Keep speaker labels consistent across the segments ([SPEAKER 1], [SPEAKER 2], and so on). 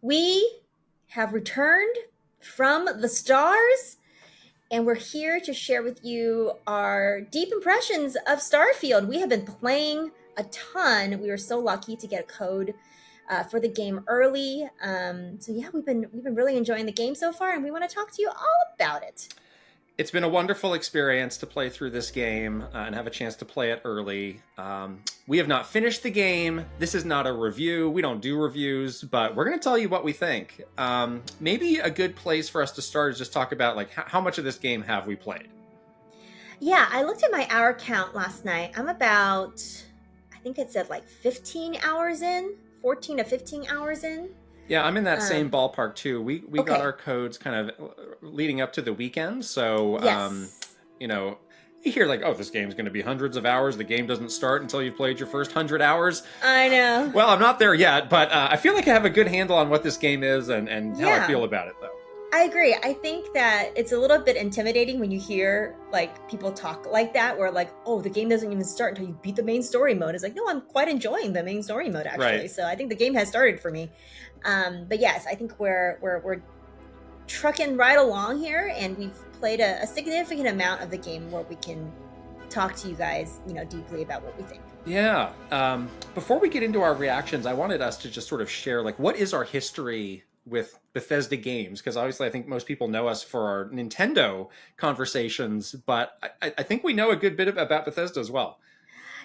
[SPEAKER 1] We have returned from the stars, and we're here to share with you our deep impressions of Starfield. We have been playing a ton. We were so lucky to get a code for the game early. So yeah, we've been really enjoying the game so far, and we want to talk to you all about it.
[SPEAKER 2] It's been a wonderful experience to play through this game and have a chance to play it early. We have not finished the game. This is not a review. We don't do reviews, but we're going to tell you what we think. Maybe a good place for us to start is just talk about like how much of this game have we played.
[SPEAKER 1] Yeah, I looked at my hour count last night. I'm about, I think it said like 15 hours in, 14 to 15 hours in.
[SPEAKER 2] Yeah, I'm in that same
[SPEAKER 1] Um,
[SPEAKER 2] ballpark too. We got our
[SPEAKER 1] okay.
[SPEAKER 2] codes kind of leading up to the weekend, so
[SPEAKER 1] Yes.
[SPEAKER 2] you know, you hear like, oh, this game's going to be hundreds of hours. The game doesn't start until you've played your first 100 hours.
[SPEAKER 1] I know.
[SPEAKER 2] Well, I'm not there yet, but I feel like I have a good handle on what this game is and how I
[SPEAKER 1] Yeah,
[SPEAKER 2] feel about it, though.
[SPEAKER 1] I agree. I think that it's a little bit intimidating when you hear like people talk like that, where like, oh, the game doesn't even start until you beat the main story mode. It's like, no, I'm quite enjoying the main story mode actually.
[SPEAKER 2] Right.
[SPEAKER 1] So I think the game has started for me. But yes, I think we're trucking right along here, and we've played a significant amount of the game where we can talk to you guys, deeply about what we think.
[SPEAKER 2] Yeah. Before we get into our reactions, I wanted us to just sort of share like what is our history with Bethesda games, because obviously I think most people know us for our Nintendo conversations, but I think we know a good bit about Bethesda as well.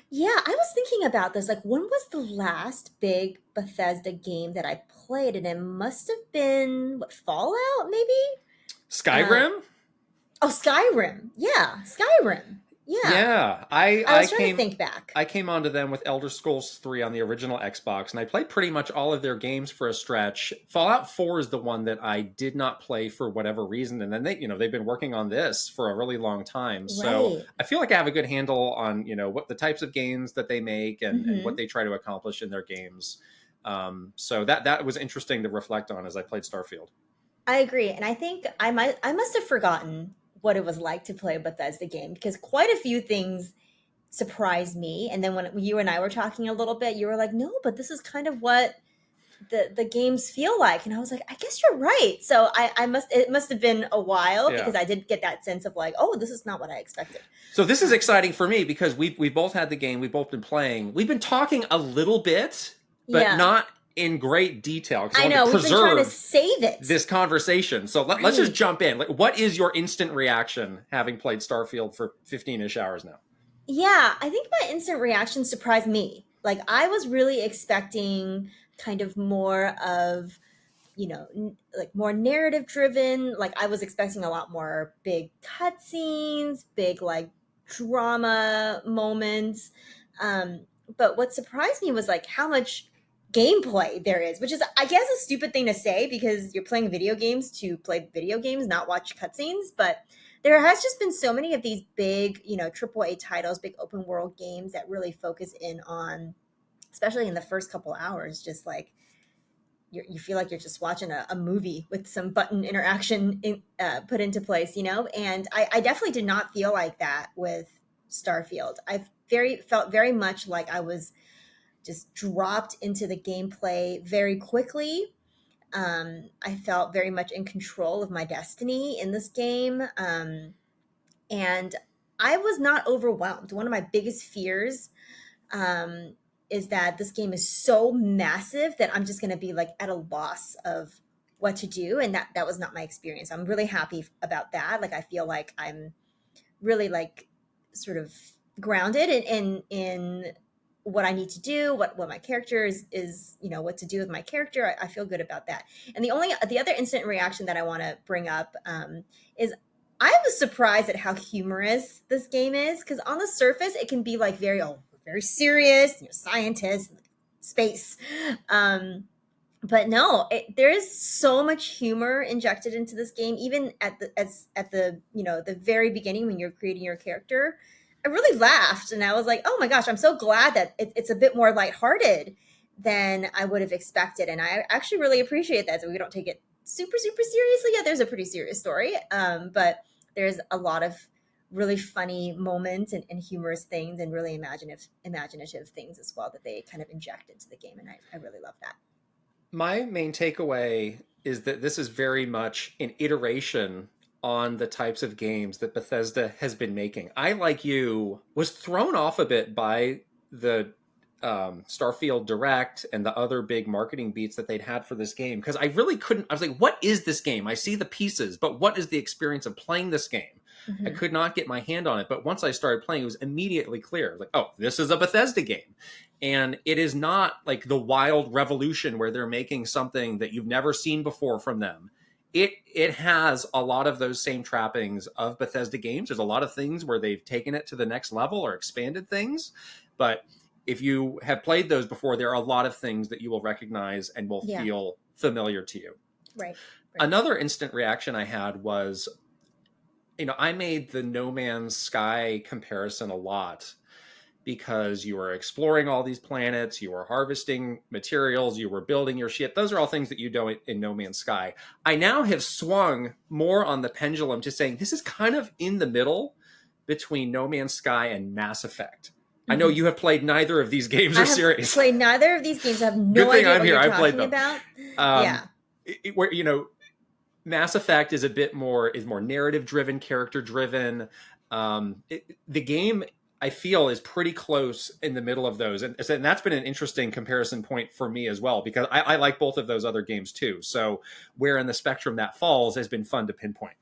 [SPEAKER 1] Yeah, I was thinking about this. Like, when was the last big Bethesda game that I played? And it must have been what, Fallout, maybe? Uh,
[SPEAKER 2] Skyrim?
[SPEAKER 1] oh, Skyrim. Yeah, Skyrim. Yeah,
[SPEAKER 2] Yeah,
[SPEAKER 1] I was trying to think back.
[SPEAKER 2] I came onto them with Elder Scrolls 3 on the original Xbox, and I played pretty much all of their games for a stretch. Fallout 4 is the one that I did not play for whatever reason, and then they've been working on this for a really long time. So
[SPEAKER 1] Right.
[SPEAKER 2] I feel like I have a good handle on what the types of games that they make and what
[SPEAKER 1] Hmm.
[SPEAKER 2] they try to accomplish in their games. So that was interesting to reflect on as I played Starfield.
[SPEAKER 1] I agree, and I think I must have forgotten what it was like to play a Bethesda game, because quite a few things surprised me. And then when you and I were talking a little bit, you were like, "No, but this is kind of what the games feel like." And I was like, I guess you're right. So it must have been a while,
[SPEAKER 2] Yeah.
[SPEAKER 1] because I did get that sense of like, oh, this is not what I expected.
[SPEAKER 2] So this is
[SPEAKER 1] um,
[SPEAKER 2] exciting for me because we both had the game, we've both been playing. We've been talking a little bit, but
[SPEAKER 1] yeah,
[SPEAKER 2] not in great detail because I
[SPEAKER 1] I
[SPEAKER 2] want to
[SPEAKER 1] know, we've been trying to
[SPEAKER 2] preserve
[SPEAKER 1] save it.
[SPEAKER 2] this conversation. So let's just
[SPEAKER 1] Right.
[SPEAKER 2] jump in. Like, what is your instant reaction having played Starfield for 15-ish hours now?
[SPEAKER 1] Yeah, I think my instant reaction surprised me. Like, I was really expecting kind of more of, like more narrative driven. Like, I was expecting a lot more big cutscenes, big like drama moments. Um, but what surprised me was like how much gameplay there is, which is, I guess, a stupid thing to say because you're playing video games to play video games, not watch cutscenes. But there has just been so many of these big, AAA titles, big open world games that really focus in on, especially in the first couple hours, just like you feel like you're just watching a movie with some button interaction put into place, And I definitely did not feel like that with Starfield. I felt very much like I was just dropped into the gameplay very quickly. I felt very much in control of my destiny in this game, and I was not overwhelmed. One of my biggest fears um, is that this game is so massive that I'm just going to be like at a loss of what to do, and that was not my experience. I'm really happy about that. Like, I feel like I'm really like sort of grounded in what I need to do, what my character is, what to do with my character. I feel good about that. And the other instant reaction that I want to bring up is I was surprised at how humorous this game is, because on the surface it can be like very serious, scientist, space. Um, but no, there is so much humor injected into this game, even at the the very beginning when you're creating your character. I really laughed, and I was like, oh my gosh, I'm so glad that it's a bit more lighthearted than I would have expected, and I actually really appreciate that. So we don't take it super super seriously. Yeah, there's a pretty serious story, but there's a lot of really funny moments and humorous things, and really imaginative things as well that they kind of inject into the game, and I really love that.
[SPEAKER 2] My main takeaway is that this is very much an iteration on the types of games that Bethesda has been making. I, like you, was thrown off a bit by the Starfield Direct and the other big marketing beats that they'd had for this game because I really couldn't. I was like, what is this game? I see the pieces, but what is the experience of playing this game? I
[SPEAKER 1] Hmm.
[SPEAKER 2] could not get my hand on it, but once I started playing, it was immediately clear. Like, oh, this is a Bethesda game. And it is not like the wild revolution where they're making something that you've never seen before from them. It has a lot of those same trappings of Bethesda games. There's a lot of things where they've taken it to the next level or expanded things, but if you have played those before, there are a lot of things that you will recognize and will
[SPEAKER 1] Yeah.
[SPEAKER 2] feel familiar to you.
[SPEAKER 1] Right. Right.
[SPEAKER 2] Another instant reaction I had was, I made the No Man's Sky comparison a lot because you were exploring all these planets, you were harvesting materials, you were building your ship. Those are all things that you do in No Man's Sky. I now have swung more on the pendulum to saying this is kind of in the middle between No Man's Sky and Mass Effect. I know
[SPEAKER 1] Hmm.
[SPEAKER 2] you have played neither of these games
[SPEAKER 1] I
[SPEAKER 2] or
[SPEAKER 1] have
[SPEAKER 2] series.
[SPEAKER 1] played neither of these games. I have
[SPEAKER 2] Good
[SPEAKER 1] no
[SPEAKER 2] thing
[SPEAKER 1] idea
[SPEAKER 2] I'm
[SPEAKER 1] what
[SPEAKER 2] here.
[SPEAKER 1] you're
[SPEAKER 2] I've played
[SPEAKER 1] talking
[SPEAKER 2] them.
[SPEAKER 1] about.
[SPEAKER 2] Um,
[SPEAKER 1] Yeah.
[SPEAKER 2] where Mass Effect is a bit more narrative driven, character driven. The game I feel is pretty close in the middle of those, and that's been an interesting comparison point for me as well because I like both of those other games too. So where in the spectrum that falls has been fun to pinpoint.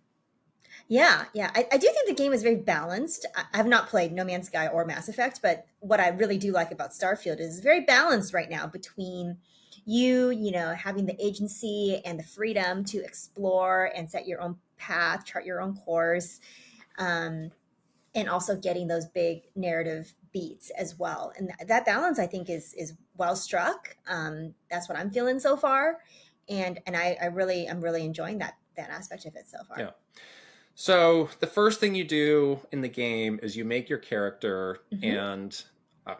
[SPEAKER 1] Yeah, yeah. I do think the game is very balanced. I have not played No Man's Sky or Mass Effect, but what I really do like about Starfield is very balanced right now between having the agency and the freedom to explore and set your own path, chart your own course, um, and also getting those big narrative beats as well. And that balance, I think, is well struck. That's what I'm feeling so far, and I'm really enjoying that aspect of it so
[SPEAKER 2] Yeah.
[SPEAKER 1] far.
[SPEAKER 2] So the first thing you do in the game is you make your character,
[SPEAKER 1] Hmm.
[SPEAKER 2] and uh,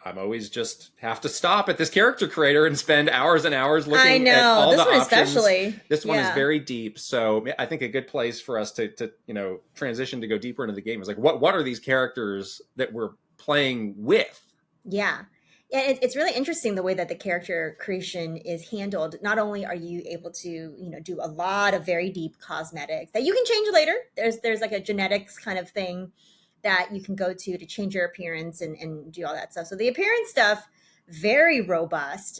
[SPEAKER 2] I'm always just have to stop at this character creator and spend hours and hours
[SPEAKER 1] I
[SPEAKER 2] looking at
[SPEAKER 1] know.
[SPEAKER 2] all
[SPEAKER 1] This
[SPEAKER 2] the
[SPEAKER 1] one
[SPEAKER 2] options.
[SPEAKER 1] especially.
[SPEAKER 2] This one is
[SPEAKER 1] Yeah.
[SPEAKER 2] very deep, so I think a good place for us to transition to go deeper into the game is like what are these characters that we're playing with?
[SPEAKER 1] Yeah. Yeah, it's really interesting the way that the character creation is handled. Not only are you able to, do a lot of very deep cosmetics that you can change later. There's like a genetics kind of thing that you can go to change your appearance and do all that stuff. So the appearance stuff, very robust.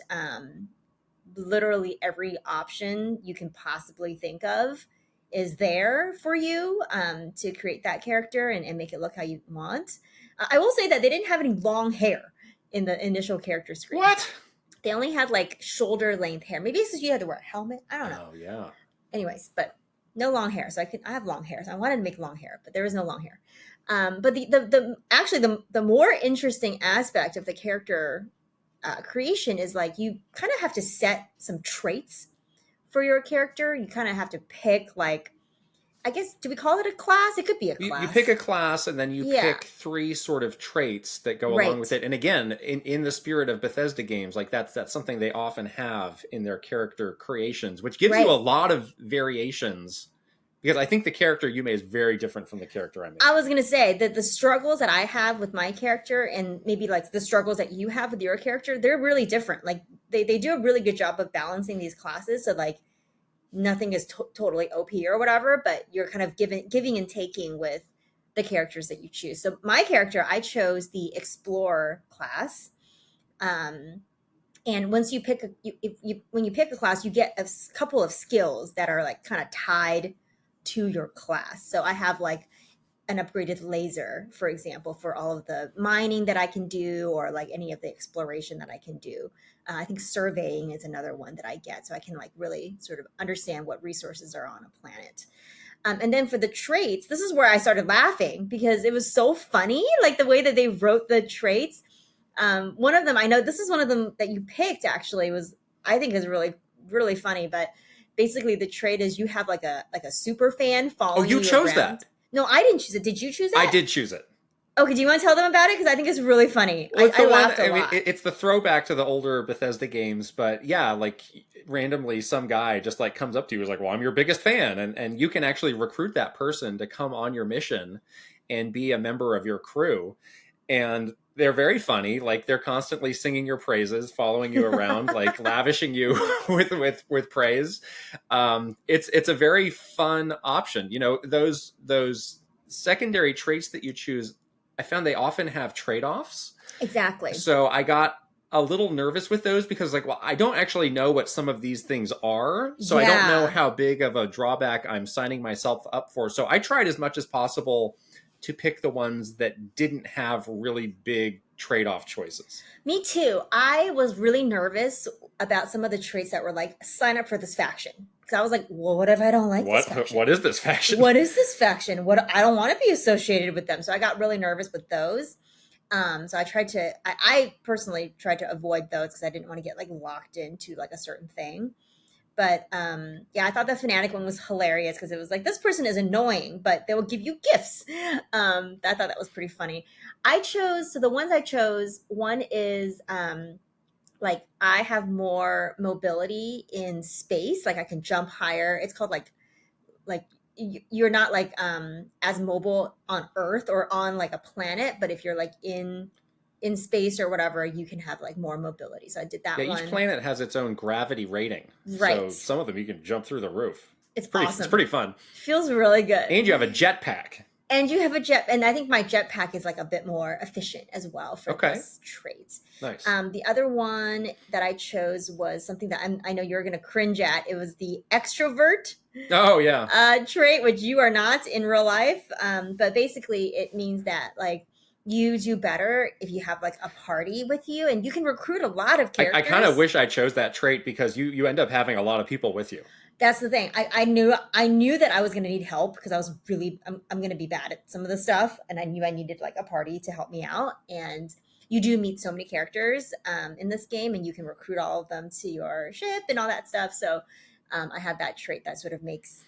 [SPEAKER 1] Literally every option you can possibly think of is there for you to create that character and make it look how you want. I will say that they didn't have any long hair in the initial character screen.
[SPEAKER 2] What?
[SPEAKER 1] They only had like shoulder length hair. Maybe it's because you had to wear a helmet. I don't know.
[SPEAKER 2] Oh yeah.
[SPEAKER 1] Anyways, but no long hair. So I have long hair. So I wanted to make long hair, but there was no long hair. But the actually the more interesting aspect of the character creation is like you kind of have to set some traits for your character. You kind of have to pick like, I guess, do we call it a class? It could be a
[SPEAKER 2] You pick
[SPEAKER 1] class.
[SPEAKER 2] a class and then you
[SPEAKER 1] Yeah.
[SPEAKER 2] pick three sort of traits that go along with
[SPEAKER 1] Right.
[SPEAKER 2] it. And again, in the spirit of Bethesda games, like that's something they often have in their character creations, which gives you a
[SPEAKER 1] Right.
[SPEAKER 2] lot of variations. Because I think the character you made is very different from the character I made.
[SPEAKER 1] I was gonna say that the struggles that I have with my character and maybe like the struggles that you have with your character, they're really different. Like they do a really good job of balancing these classes. So like nothing is totally OP or whatever, but you're kind of giving and taking with the characters that you choose. So my character, I chose the Explorer class. Um, and once you pick when you pick a class, you get a couple of skills that are like kind of tied to your class. So I have like an upgraded laser, for example, for all of the mining that I can do, or like any of the exploration that I can do. I think surveying is another one that I get, so I can like really sort of understand what resources are on a planet. And then for the traits, this is where I started laughing because it was so funny, like the way that they wrote the traits. One of them, I know this is one of them that you picked actually was, I think is really, really funny, but basically the trait is you have like a super fan
[SPEAKER 2] Oh,
[SPEAKER 1] following
[SPEAKER 2] you
[SPEAKER 1] you
[SPEAKER 2] chose
[SPEAKER 1] around.
[SPEAKER 2] that.
[SPEAKER 1] No, I didn't choose it. Did you choose
[SPEAKER 2] I
[SPEAKER 1] that?
[SPEAKER 2] did choose it.
[SPEAKER 1] Okay, do you want to tell them about it? Because I think it's really funny.
[SPEAKER 2] Well, it's
[SPEAKER 1] I
[SPEAKER 2] the one.
[SPEAKER 1] laughed a
[SPEAKER 2] I mean,
[SPEAKER 1] lot.
[SPEAKER 2] it's the throwback to the older Bethesda games, but yeah, like randomly, some guy just like comes up to you, is like, "Well, I'm your biggest fan," and you can actually recruit that person to come on your mission and be a member of your crew. And they're very funny. Like they're constantly singing your praises, following you around, like lavishing you with praise. It's a very fun option. You know, those secondary traits that you choose, I found they often have trade-offs.
[SPEAKER 1] Exactly.
[SPEAKER 2] So I got a little nervous with those because like, well, I don't actually know what some of these things are, so I don't know
[SPEAKER 1] Yeah.
[SPEAKER 2] how big of a drawback I'm signing myself up for. So I tried as much as possible to pick the ones that didn't have really big trade-off choices.
[SPEAKER 1] Me too. I was really nervous about some of the traits that were like, sign up for this faction. Because I was like, well, what if I don't like this faction?
[SPEAKER 2] What is this faction?
[SPEAKER 1] What is this faction? What, I don't want to be associated with them. So I got really nervous with those. So I tried to, I personally tried to avoid those because I didn't want to get like locked into like a certain thing. But yeah, I thought the fanatic one was hilarious because it was like, this person is annoying, but they will give you gifts. I thought that was pretty funny. So the ones I chose, one is like I have more mobility in space, like I can jump higher. It's called like you're not like as mobile on Earth or on like a planet, but if you're like in space or whatever, you can have like more mobility. So I did
[SPEAKER 2] Yeah,
[SPEAKER 1] that
[SPEAKER 2] each
[SPEAKER 1] one.
[SPEAKER 2] planet has its own gravity rating. So
[SPEAKER 1] Right.
[SPEAKER 2] some of them you can jump through the roof.
[SPEAKER 1] It's
[SPEAKER 2] It's
[SPEAKER 1] awesome.
[SPEAKER 2] pretty fun.
[SPEAKER 1] Feels really good.
[SPEAKER 2] And you have a jetpack.
[SPEAKER 1] And you have a jet, and I think my jetpack is like a bit more efficient as well for
[SPEAKER 2] Okay.
[SPEAKER 1] this trait.
[SPEAKER 2] Nice.
[SPEAKER 1] The other one that I chose was something that I know you're going to cringe at. It was the extrovert
[SPEAKER 2] Oh yeah.
[SPEAKER 1] trait, which you are not in real life. But basically, it means that like you do better if you have like a party with you, and you can recruit a lot of
[SPEAKER 2] I
[SPEAKER 1] characters.
[SPEAKER 2] kind of wish I chose that trait because you end up having a lot of people with you.
[SPEAKER 1] That's the thing. I knew that I was going to need help because I was really I'm going to be bad at some of the stuff, and I knew I needed like a party to help me out. And you do meet so many characters in this game, and you can recruit all of them to your ship and all that stuff. So I have that trait that sort of makes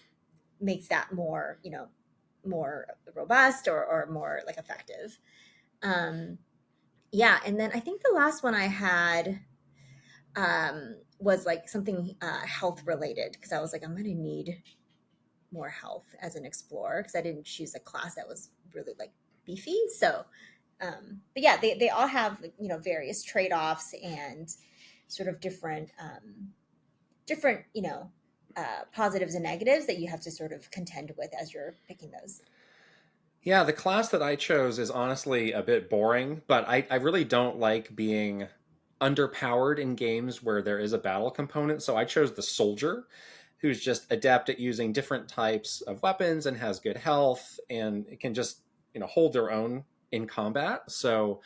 [SPEAKER 1] that more more robust or more like effective. Yeah, and then I think the last one I had was like something health related because I was like, I'm going to need more health as an explorer because I didn't choose a class that was really like beefy. So, but yeah, they all have various trade offs and sort of different positives and negatives that you have to sort of contend with as you're picking those.
[SPEAKER 2] Yeah, the class that I chose is honestly a bit boring, but I really don't like being underpowered in games where there is a battle component. So I chose the soldier, who's just adept at using different types of weapons and has good health and can just, hold their own in combat. So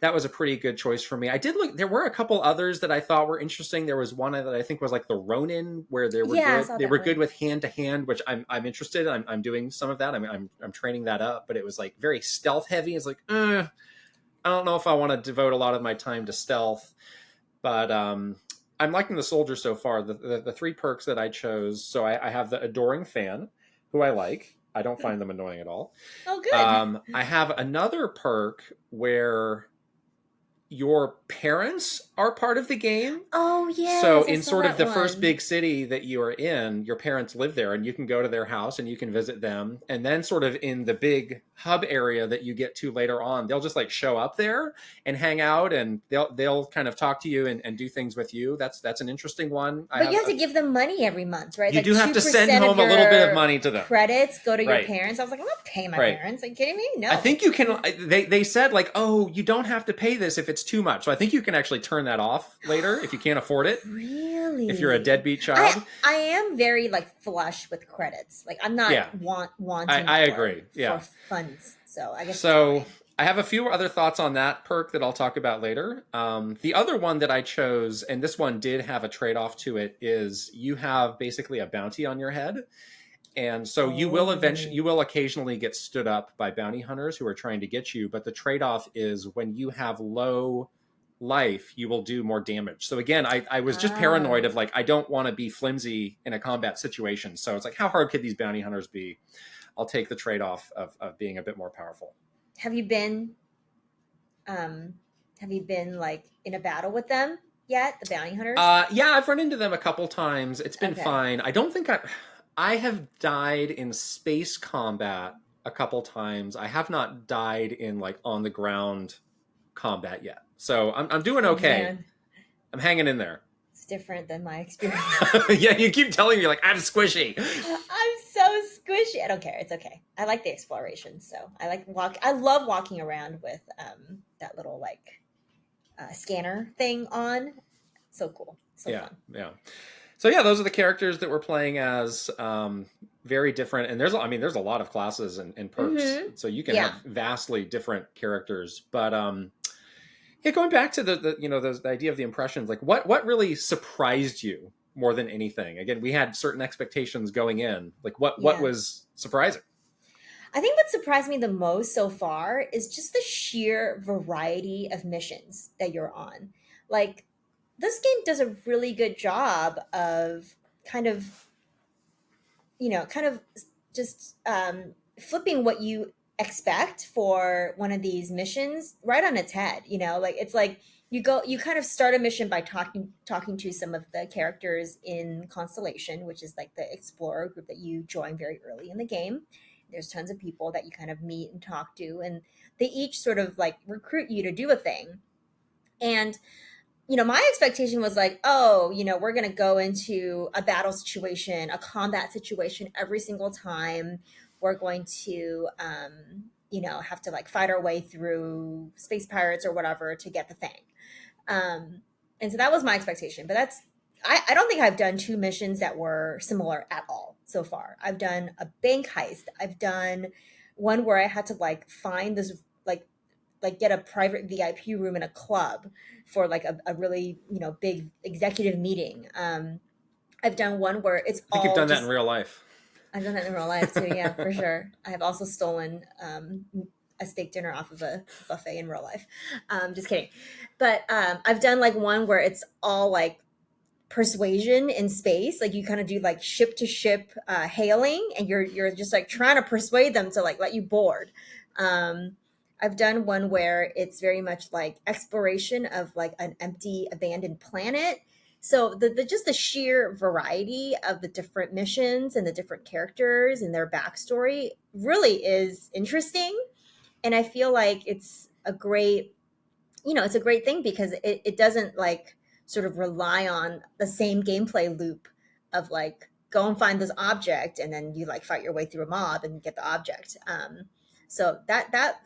[SPEAKER 2] that was a pretty good choice for me. I did look, there were a couple others that I thought were interesting. There was one that I think was like the Ronin, where they were
[SPEAKER 1] Yeah, I
[SPEAKER 2] good.
[SPEAKER 1] saw
[SPEAKER 2] They
[SPEAKER 1] that
[SPEAKER 2] were
[SPEAKER 1] one.
[SPEAKER 2] good with hand to hand, which I'm interested. I'm doing some of that. I'm training that up, but it was like very stealth heavy. It's like, I don't know if I want to devote a lot of my time to stealth, but I'm liking the soldier so far. The three perks that I chose. So I have the adoring fan, who I like. I don't find them annoying at all.
[SPEAKER 1] Oh, good.
[SPEAKER 2] I have another perk where your parents are part of the game.
[SPEAKER 1] Oh yes,
[SPEAKER 2] So
[SPEAKER 1] I
[SPEAKER 2] in
[SPEAKER 1] saw
[SPEAKER 2] sort of
[SPEAKER 1] that
[SPEAKER 2] the first
[SPEAKER 1] one.
[SPEAKER 2] big city that you are in, your parents live there and you can go to their house and you can visit them. And then sort of in the big hub area that you get to later on, they'll just like show up there and hang out and they'll kind of talk to you and do things with you. That's an interesting one.
[SPEAKER 1] But you have to give them money every month, right?
[SPEAKER 2] You
[SPEAKER 1] Like
[SPEAKER 2] do have to send
[SPEAKER 1] 2% of
[SPEAKER 2] home a little bit of
[SPEAKER 1] your
[SPEAKER 2] money to them.
[SPEAKER 1] credits go to your
[SPEAKER 2] Right.
[SPEAKER 1] parents. I was like, I'm not paying my
[SPEAKER 2] Right.
[SPEAKER 1] parents. Are you kidding me? No.
[SPEAKER 2] I think you can. They said like, oh, you don't have to pay this if it's too much. So I think you can actually turn that off later if you can't afford it.
[SPEAKER 1] Really?
[SPEAKER 2] If you're a deadbeat child.
[SPEAKER 1] I am very like flush with credits. Like I'm not
[SPEAKER 2] Yeah.
[SPEAKER 1] wanting.
[SPEAKER 2] I
[SPEAKER 1] for,
[SPEAKER 2] agree. Yeah.
[SPEAKER 1] For funds. So I guess.
[SPEAKER 2] So
[SPEAKER 1] it's fine.
[SPEAKER 2] I have a few other thoughts on that perk that I'll talk about later. The other one that I chose, and this one did have a trade-off to it, is you have basically a bounty on your head. And so you will occasionally get stood up by bounty hunters who are trying to get you, but the trade-off is when you have low life, you will do more damage. So again, I was just paranoid of like, I don't want to be flimsy in a combat situation. So it's like, how hard could these bounty hunters be? I'll take the trade-off of being a bit more powerful.
[SPEAKER 1] Have you been like in a battle with them yet? The bounty hunters?
[SPEAKER 2] Yeah, I've run into them a couple times. It's been
[SPEAKER 1] Okay.
[SPEAKER 2] fine. I don't think I have died in space combat a couple times. I have not died in like on the ground combat yet. So I'm doing
[SPEAKER 1] Oh
[SPEAKER 2] okay.
[SPEAKER 1] man,
[SPEAKER 2] I'm hanging in there.
[SPEAKER 1] it's different than my experience.
[SPEAKER 2] Yeah, you keep telling me, you're like, I'm squishy.
[SPEAKER 1] I'm so squishy. I don't care. It's okay. I like the exploration, so I like walk. I love walking around with that little like scanner thing on. So cool. So
[SPEAKER 2] Yeah,
[SPEAKER 1] fun.
[SPEAKER 2] yeah. So yeah, those are the characters that we're playing as. Very different, and there's a lot of classes and perks,
[SPEAKER 1] Mm-hmm.
[SPEAKER 2] so you can have
[SPEAKER 1] Yeah.
[SPEAKER 2] vastly different characters. But yeah, going back to the idea of the impressions, like what really surprised you more than anything? Again, we had certain expectations going in. Like what
[SPEAKER 1] Yeah.
[SPEAKER 2] was surprising?
[SPEAKER 1] I think what surprised me the most so far is just the sheer variety of missions that you're on. Like, this game does a really good job of kind of, kind of just flipping what you expect for one of these missions right on its head. Like it's like you kind of start a mission by talking to some of the characters in Constellation, which is like the explorer group that you join very early in the game. There's tons of people that you kind of meet and talk to, and they each sort of like recruit you to do a thing. And my expectation was like, oh, we're going to go into a battle situation, a combat situation every single time. We're going to, have to like fight our way through space pirates or whatever to get the thing. Um, and so that was my expectation. But I don't think I've done two missions that were similar at all so far. I've done a bank heist. I've done one where I had to like find this like get a private VIP room in a club for like a really big executive meeting. I've done one where it's
[SPEAKER 2] I think you've
[SPEAKER 1] all
[SPEAKER 2] done that in
[SPEAKER 1] just.
[SPEAKER 2] real life.
[SPEAKER 1] I've done that in real life too, yeah, for sure. I have also stolen a steak dinner off of a buffet in real life. Just kidding, but I've done like one where it's all like persuasion in space, like you kind of do like ship to ship hailing, and you're just like trying to persuade them to like let you board. um I've done one where it's very much like exploration of like an empty abandoned planet. So the just the sheer variety of the different missions and the different characters and their backstory really is interesting. And I feel like it's a great thing because it doesn't like sort of rely on the same gameplay loop of like go and find this object and then you like fight your way through a mob and get the object. So that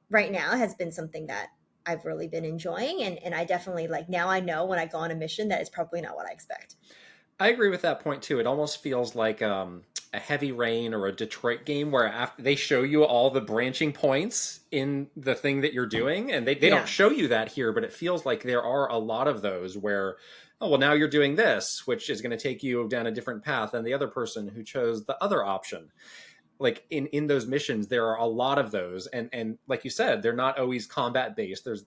[SPEAKER 1] right now has been something that I've really been enjoying, and I definitely like now I know when I go on a mission that it's probably not what I expect.
[SPEAKER 2] I agree with that point too. It almost feels like a Heavy Rain or a Detroit game where after they show you all the branching points in the thing that you're doing, and they don't
[SPEAKER 1] Yeah.
[SPEAKER 2] show you that here, but it feels like there are a lot of those where, oh, well, now you're doing this, which is going to take you down a different path than the other person who chose the other option. Like in those missions there are a lot of those, and like you said, they're not always combat based. There's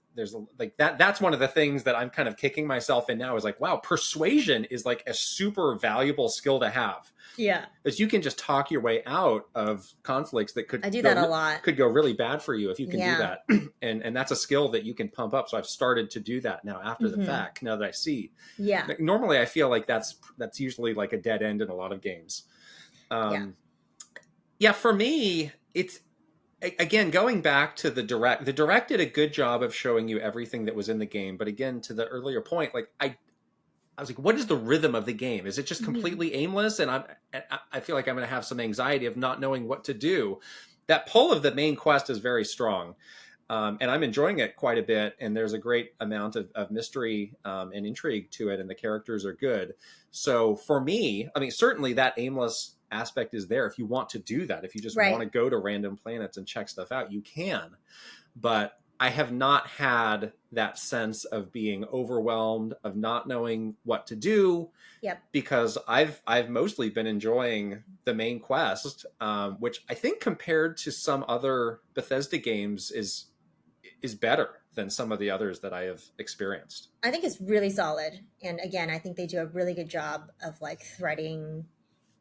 [SPEAKER 2] like that's one of the things that I'm kind of kicking myself in now, is like, wow, persuasion is like a super valuable skill to have,
[SPEAKER 1] Yeah.
[SPEAKER 2] because you can just talk your way out of conflicts that
[SPEAKER 1] I do that a lot.
[SPEAKER 2] could go really bad for you if you can do
[SPEAKER 1] Yeah.
[SPEAKER 2] that. And that's a skill that you can pump up. So I've started to do that now after the
[SPEAKER 1] Hmm.
[SPEAKER 2] fact, now that I see.
[SPEAKER 1] Yeah.
[SPEAKER 2] Like, normally I feel like that's usually like a dead end in a lot of games.
[SPEAKER 1] Yeah.
[SPEAKER 2] um yeah, for me, it's again going back to the direct. The direct did a good job of showing you everything that was in the game, but again, to the earlier point, like I was like, what is the rhythm of the game? Is it just
[SPEAKER 1] Hmm.
[SPEAKER 2] completely aimless? And I feel like I'm going to have some anxiety of not knowing what to do. That pull of the main quest is very strong. And I'm enjoying it quite a bit. And there's a great amount of mystery and intrigue to it, and the characters are good. So for me, I mean, certainly that aimless aspect is there. If you want to do that, if you just want
[SPEAKER 1] Right.
[SPEAKER 2] to go to random planets and check stuff out, you can. But I have not had that sense of being overwhelmed, of not knowing what to do,
[SPEAKER 1] Yep.
[SPEAKER 2] because I've mostly been enjoying the main quest, which I think compared to some other Bethesda games is better than some of the others that I have experienced.
[SPEAKER 1] I think it's really solid. And again, I think they do a really good job of like threading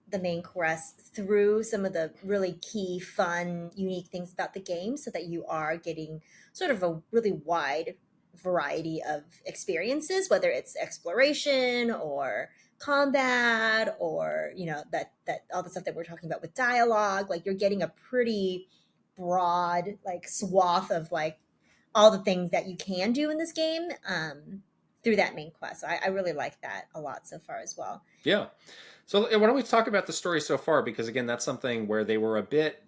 [SPEAKER 1] the main quest through some of the really key, fun, unique things about the game so that you are getting sort of a really wide variety of experiences, whether it's exploration or combat or, that all the stuff that we're talking about with dialogue. Like you're getting a pretty broad like swath of like all the things that you can do in this game through that main quest. So I really like that a lot so far as well.
[SPEAKER 2] Yeah. So why don't we talk about the story so far? Because again, that's something where they were a bit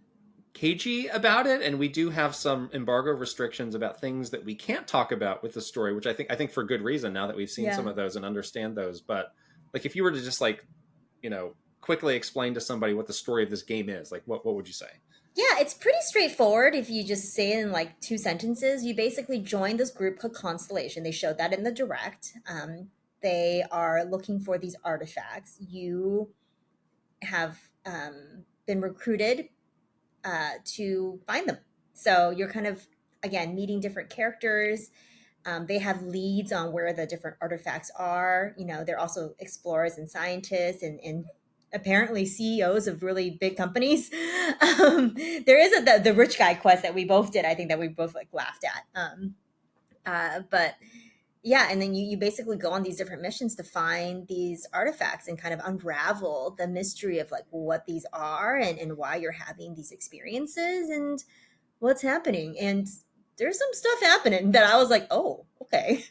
[SPEAKER 2] cagey about it, and we do have some embargo restrictions about things that we can't talk about with the story, which I think for good reason now that we've seen some
[SPEAKER 1] Yeah.
[SPEAKER 2] of those and understand those. But like, if you were to just like, quickly explain to somebody what the story of this game is, like what would you say?
[SPEAKER 1] Yeah, it's pretty straightforward if you just say it in like two sentences. You basically join this group called Constellation. They showed that in the direct. They are looking for these artifacts. You have been recruited to find them. So you're kind of, again, meeting different characters. They have leads on where the different artifacts are. They're also explorers and scientists and apparently CEOs of really big companies. There is the rich guy quest that we both did. I think that we both like laughed at. But yeah, and then you basically go on these different missions to find these artifacts and kind of unravel the mystery of like what these are and why you're having these experiences and what's happening. And there's some stuff happening that I was like, oh, okay.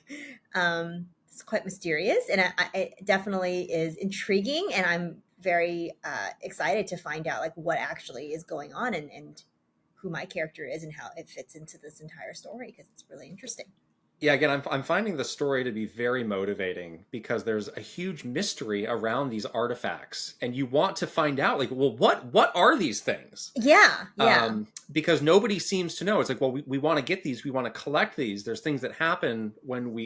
[SPEAKER 1] It's quite mysterious, and it definitely is intriguing, and I'm very excited to find out like what actually is going on and who my character is and how it fits into this entire story because it's really interesting.
[SPEAKER 2] Yeah, again, I'm finding the story to be very motivating because there's a huge mystery around these artifacts, and you want to find out, like, well, what are these things?
[SPEAKER 1] Yeah, yeah.
[SPEAKER 2] Because nobody seems to know. It's like, well, we want to get these, we want to collect these. There's things that happen when we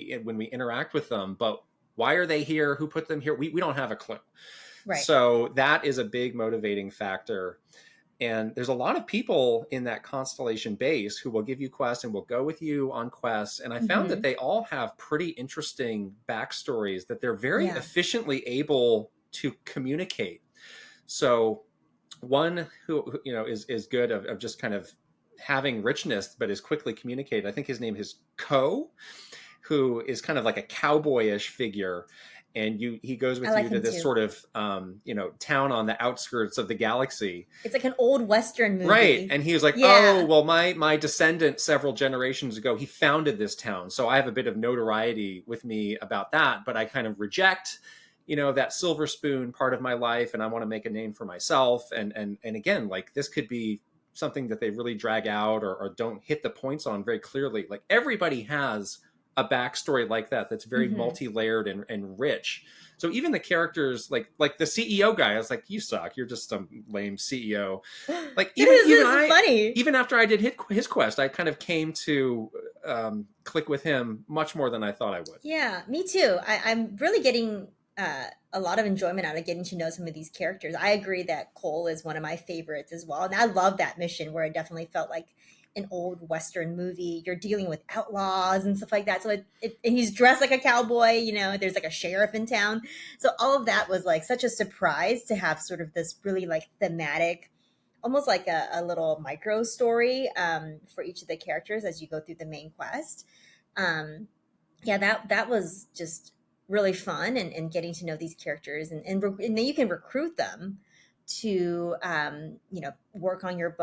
[SPEAKER 2] interact with them, but why are they here? Who put them here? We don't have a clue.
[SPEAKER 1] Right.
[SPEAKER 2] So that is a big motivating factor. And there's a lot of people in that constellation base who will give you quests and will go with you on quests. And I found that
[SPEAKER 1] Hmm.
[SPEAKER 2] they all have pretty interesting backstories that they're very
[SPEAKER 1] Yeah.
[SPEAKER 2] efficiently able to communicate. So one who is good of just kind of having richness, but is quickly communicated. I think his name is Ko, who is kind of like a cowboyish figure, and he goes
[SPEAKER 1] I
[SPEAKER 2] with
[SPEAKER 1] like
[SPEAKER 2] you to
[SPEAKER 1] him
[SPEAKER 2] this
[SPEAKER 1] too.
[SPEAKER 2] sort of town on the outskirts of the galaxy.
[SPEAKER 1] It's like an old Western
[SPEAKER 2] Right.
[SPEAKER 1] movie.
[SPEAKER 2] And he was like, oh,
[SPEAKER 1] Yeah.
[SPEAKER 2] well, my descendant several generations ago, he founded this town. So I have a bit of notoriety with me about that, but I kind of reject, that silver spoon part of my life, and I want to make a name for myself. And again, like, this could be something that they really drag out or don't hit the points on very clearly. Like, everybody has a backstory like that that's very
[SPEAKER 1] Hmm.
[SPEAKER 2] multi-layered and rich. So even the characters, like the CEO guy, I was like, you suck. You're just some lame CEO. Like,
[SPEAKER 1] It
[SPEAKER 2] even
[SPEAKER 1] is
[SPEAKER 2] I,
[SPEAKER 1] funny.
[SPEAKER 2] even after I did his quest, I kind of came to click with him much more than I thought I would.
[SPEAKER 1] Yeah, me too. I'm really getting a lot of enjoyment out of getting to know some of these characters. I agree that Cole is one of my favorites as well. And I love that mission where it definitely felt like an old Western movie. You're dealing with outlaws and stuff like that. So and he's dressed like a cowboy, there's like a sheriff in town. So all of that was like such a surprise to have sort of this really like thematic, almost like a little micro story for each of the characters as you go through the main quest. Um, yeah, that was just really fun and getting to know these characters and then you can recruit them to work on your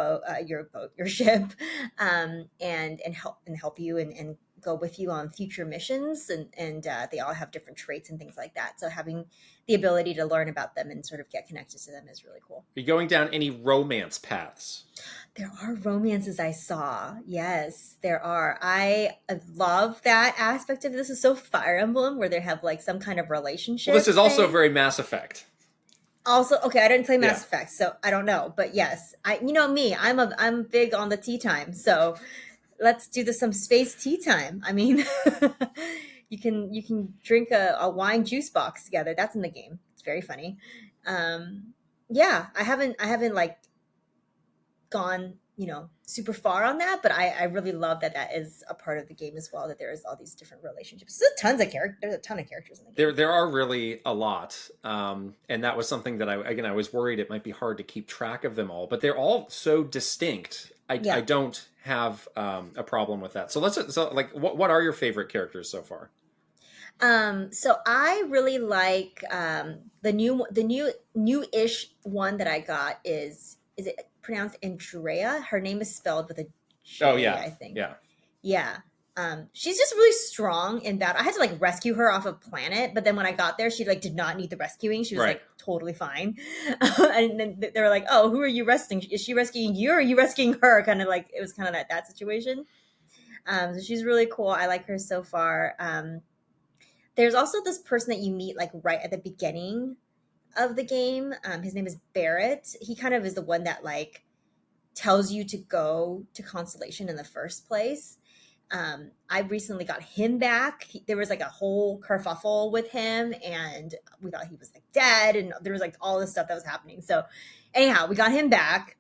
[SPEAKER 1] ship and help you and go with you on future missions and they all have different traits and things like that, so having the ability to learn about them and sort of get connected to them is really cool.
[SPEAKER 2] Are you going down any romance paths?
[SPEAKER 1] There are romances I saw. Yes, there are. I love that aspect of this. Is so Fire Emblem where they have like some kind of
[SPEAKER 2] Well, this is
[SPEAKER 1] relationship
[SPEAKER 2] also
[SPEAKER 1] thing.
[SPEAKER 2] very Mass Effect.
[SPEAKER 1] Also, okay, I didn't play
[SPEAKER 2] Yeah.
[SPEAKER 1] Mass Effect, so I don't know. But yes, me. I'm big on the tea time. So let's do some space tea time. I mean, you can drink a wine juice box together. That's in the game. It's very funny. Um, yeah, I haven't like gone super far on that, but I really love that is a part of the game as well, that there is all these different relationships. There's a ton of characters in the
[SPEAKER 2] There,
[SPEAKER 1] game.
[SPEAKER 2] there are really a lot, and that was something that I was worried it might be hard to keep track of them all, but they're all so distinct. I
[SPEAKER 1] Yeah.
[SPEAKER 2] don't have a problem with that. So like, what are your favorite characters so far?
[SPEAKER 1] So I really like the new-ish one that I got is it pronounced Andrea? Her name is spelled with a
[SPEAKER 2] Oh
[SPEAKER 1] J,
[SPEAKER 2] yeah,
[SPEAKER 1] I think.
[SPEAKER 2] yeah.
[SPEAKER 1] Yeah. She's just really strong in battle. I had to like rescue her off a planet, but then when I got there, she like did not need the rescuing. She was
[SPEAKER 2] Right.
[SPEAKER 1] like totally fine. And then they were like, "Oh, who are you rescuing? Is she rescuing you or are you rescuing her?" Kind of like it was kind of that situation. So she's really cool. I like her so far. There's also this person that you meet like right at the beginning of the game. His name is Barrett. He kind of is the one that like tells you to go to Constellation in the first place. I recently got him back. There was like a whole kerfuffle with him, and we thought he was like dead, and there was like all this stuff that was happening. So, anyhow, we got him back,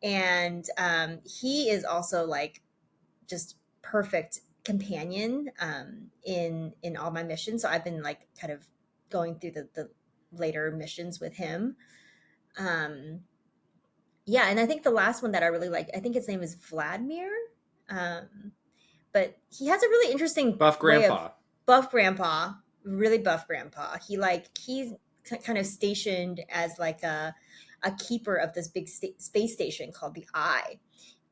[SPEAKER 1] and he is also like just perfect companion in all my missions. So I've been like kind of going through the later missions with him. Um, yeah, and I think the last one that I really like, I think his name is Vladimir. Um, but he has a really interesting
[SPEAKER 2] Buff
[SPEAKER 1] way of
[SPEAKER 2] Grandpa.
[SPEAKER 1] buff grandpa, really buff grandpa. He's kind of stationed as like a keeper of this big space station called the Eye,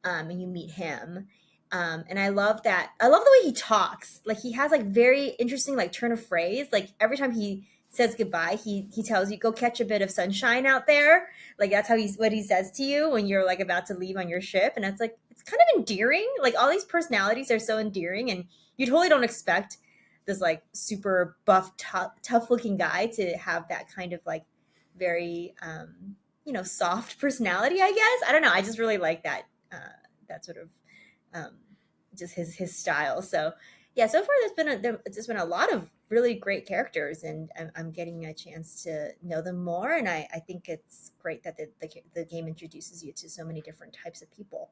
[SPEAKER 1] and you meet him. And I love that. I love the way he talks. Like he has like very interesting like turn of phrase. Like every time he says goodbye, he tells you go catch a bit of sunshine out there. Like that's how he's what he says to you when you're like about to leave on your ship. And that's like it's kind of endearing. Like all these personalities are so endearing, and you totally don't expect this like super buff, tough looking guy to have that kind of like very soft personality. I guess I don't know. I just really like that sort of um, just his style. So yeah, so far there's been a lot of really great characters, and I'm getting a chance to know them more. And I think it's great that the game introduces you to so many different types of people.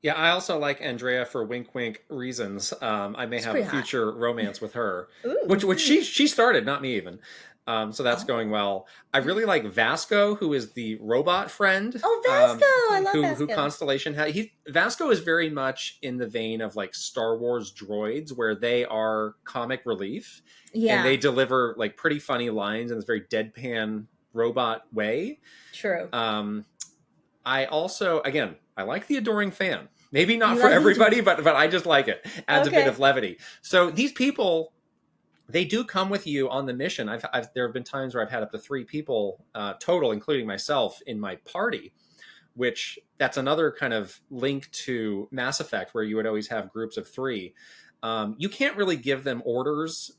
[SPEAKER 2] Yeah, I also like Andrea for wink wink reasons. I may
[SPEAKER 1] She's
[SPEAKER 2] have a
[SPEAKER 1] pretty hot.
[SPEAKER 2] future romance with her,
[SPEAKER 1] Ooh.
[SPEAKER 2] which she started, not me even. So that's going
[SPEAKER 1] Oh.
[SPEAKER 2] well. I really like Vasco, who is the robot friend.
[SPEAKER 1] Oh, Vasco! I love
[SPEAKER 2] Who
[SPEAKER 1] Vasco.
[SPEAKER 2] Constellation had. Vasco is very much in the vein of like Star Wars droids, where they are comic relief, and
[SPEAKER 1] Yeah,
[SPEAKER 2] they deliver like pretty funny lines in this very deadpan robot way.
[SPEAKER 1] true.
[SPEAKER 2] Um, I also, again, I like the adoring fan. Maybe not
[SPEAKER 1] You
[SPEAKER 2] for
[SPEAKER 1] like the
[SPEAKER 2] everybody, but I just like it. Adds a bit
[SPEAKER 1] okay.
[SPEAKER 2] of levity. So these people, they do come with you on the mission. There have been times where I've had up to 3 people total, including myself, in my party. Which that's another kind of link to Mass Effect, where you would always have groups of 3. You can't really give them orders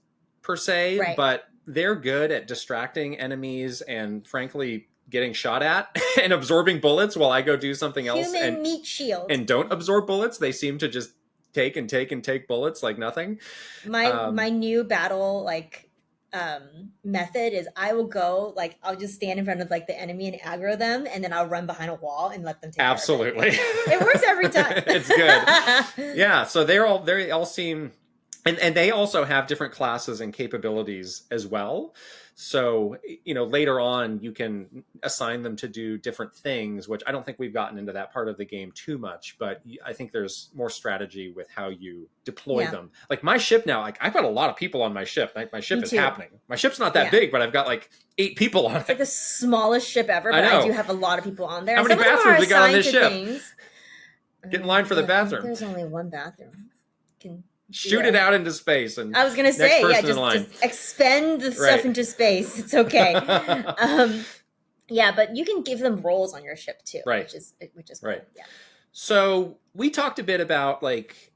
[SPEAKER 2] per se,
[SPEAKER 1] Right.
[SPEAKER 2] but they're good at distracting enemies and, frankly, getting shot at and absorbing bullets while I go do something else
[SPEAKER 1] Human meat shield.
[SPEAKER 2] and don't absorb bullets. They seem to just take and take and take bullets like nothing.
[SPEAKER 1] My new battle like method is I will go like I'll just stand in front of like the enemy and aggro them, and then I'll run behind a wall and let them take
[SPEAKER 2] Absolutely.
[SPEAKER 1] care of it. It works every time.
[SPEAKER 2] It's good. Yeah, so they all seem, and they also have different classes and capabilities as well. So, later on you can assign them to do different things, which I don't think we've gotten into that part of the game too much, but I think there's more strategy with how you deploy
[SPEAKER 1] Yeah,
[SPEAKER 2] them. Like my ship now, like I've got a lot of people on my ship. My ship
[SPEAKER 1] me
[SPEAKER 2] is
[SPEAKER 1] too.
[SPEAKER 2] happening. My ship's not that
[SPEAKER 1] Yeah.
[SPEAKER 2] big, but I've got like 8 people on
[SPEAKER 1] It's like the
[SPEAKER 2] it.
[SPEAKER 1] smallest ship ever,
[SPEAKER 2] I
[SPEAKER 1] but I
[SPEAKER 2] know.
[SPEAKER 1] do have a lot of people on there.
[SPEAKER 2] How many
[SPEAKER 1] Some of them are
[SPEAKER 2] bathrooms we got on
[SPEAKER 1] assigned
[SPEAKER 2] this
[SPEAKER 1] to
[SPEAKER 2] ship?
[SPEAKER 1] things.
[SPEAKER 2] Get in line for the
[SPEAKER 1] I think
[SPEAKER 2] bathroom.
[SPEAKER 1] there's only one bathroom. Can
[SPEAKER 2] Shoot it out into space, and
[SPEAKER 1] I was gonna
[SPEAKER 2] next
[SPEAKER 1] say, yeah,
[SPEAKER 2] person in line.
[SPEAKER 1] just expend the stuff
[SPEAKER 2] Right.
[SPEAKER 1] into space. It's okay. Yeah, but you can give them roles on your ship too,
[SPEAKER 2] Right.
[SPEAKER 1] which is cool.
[SPEAKER 2] Right.
[SPEAKER 1] Yeah.
[SPEAKER 2] So we talked a bit about like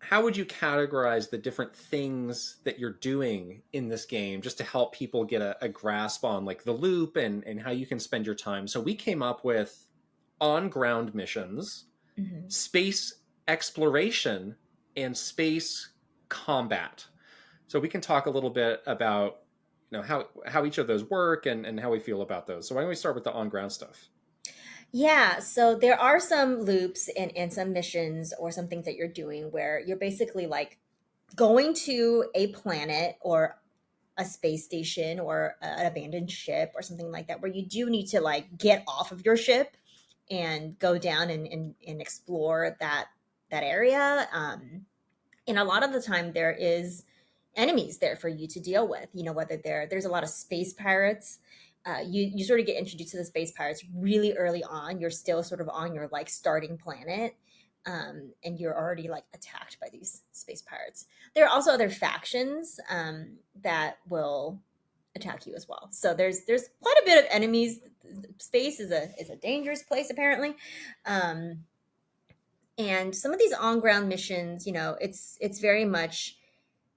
[SPEAKER 2] how would you categorize the different things that you're doing in this game just to help people get a grasp on like the loop and how you can spend your time. So we came up with on ground missions,
[SPEAKER 1] Hmm.
[SPEAKER 2] space exploration, and space combat. So we can talk a little bit about how each of those work and how we feel about those. So why don't we start with the on ground stuff?
[SPEAKER 1] Yeah, so there are some loops and some missions or some things that you're doing where you're basically like going to a planet or a space station or an abandoned ship or something like that, where you do need to like get off of your ship and go down and explore that area. And a lot of the time there is enemies there for you to deal with, whether there's a lot of space pirates. You sort of get introduced to the space pirates really early on. You're still sort of on your like starting planet, and you're already like attacked by these space pirates. There are also other factions that will attack you as well. So there's quite a bit of enemies. Space is a dangerous place apparently, and some of these on ground missions, it's very much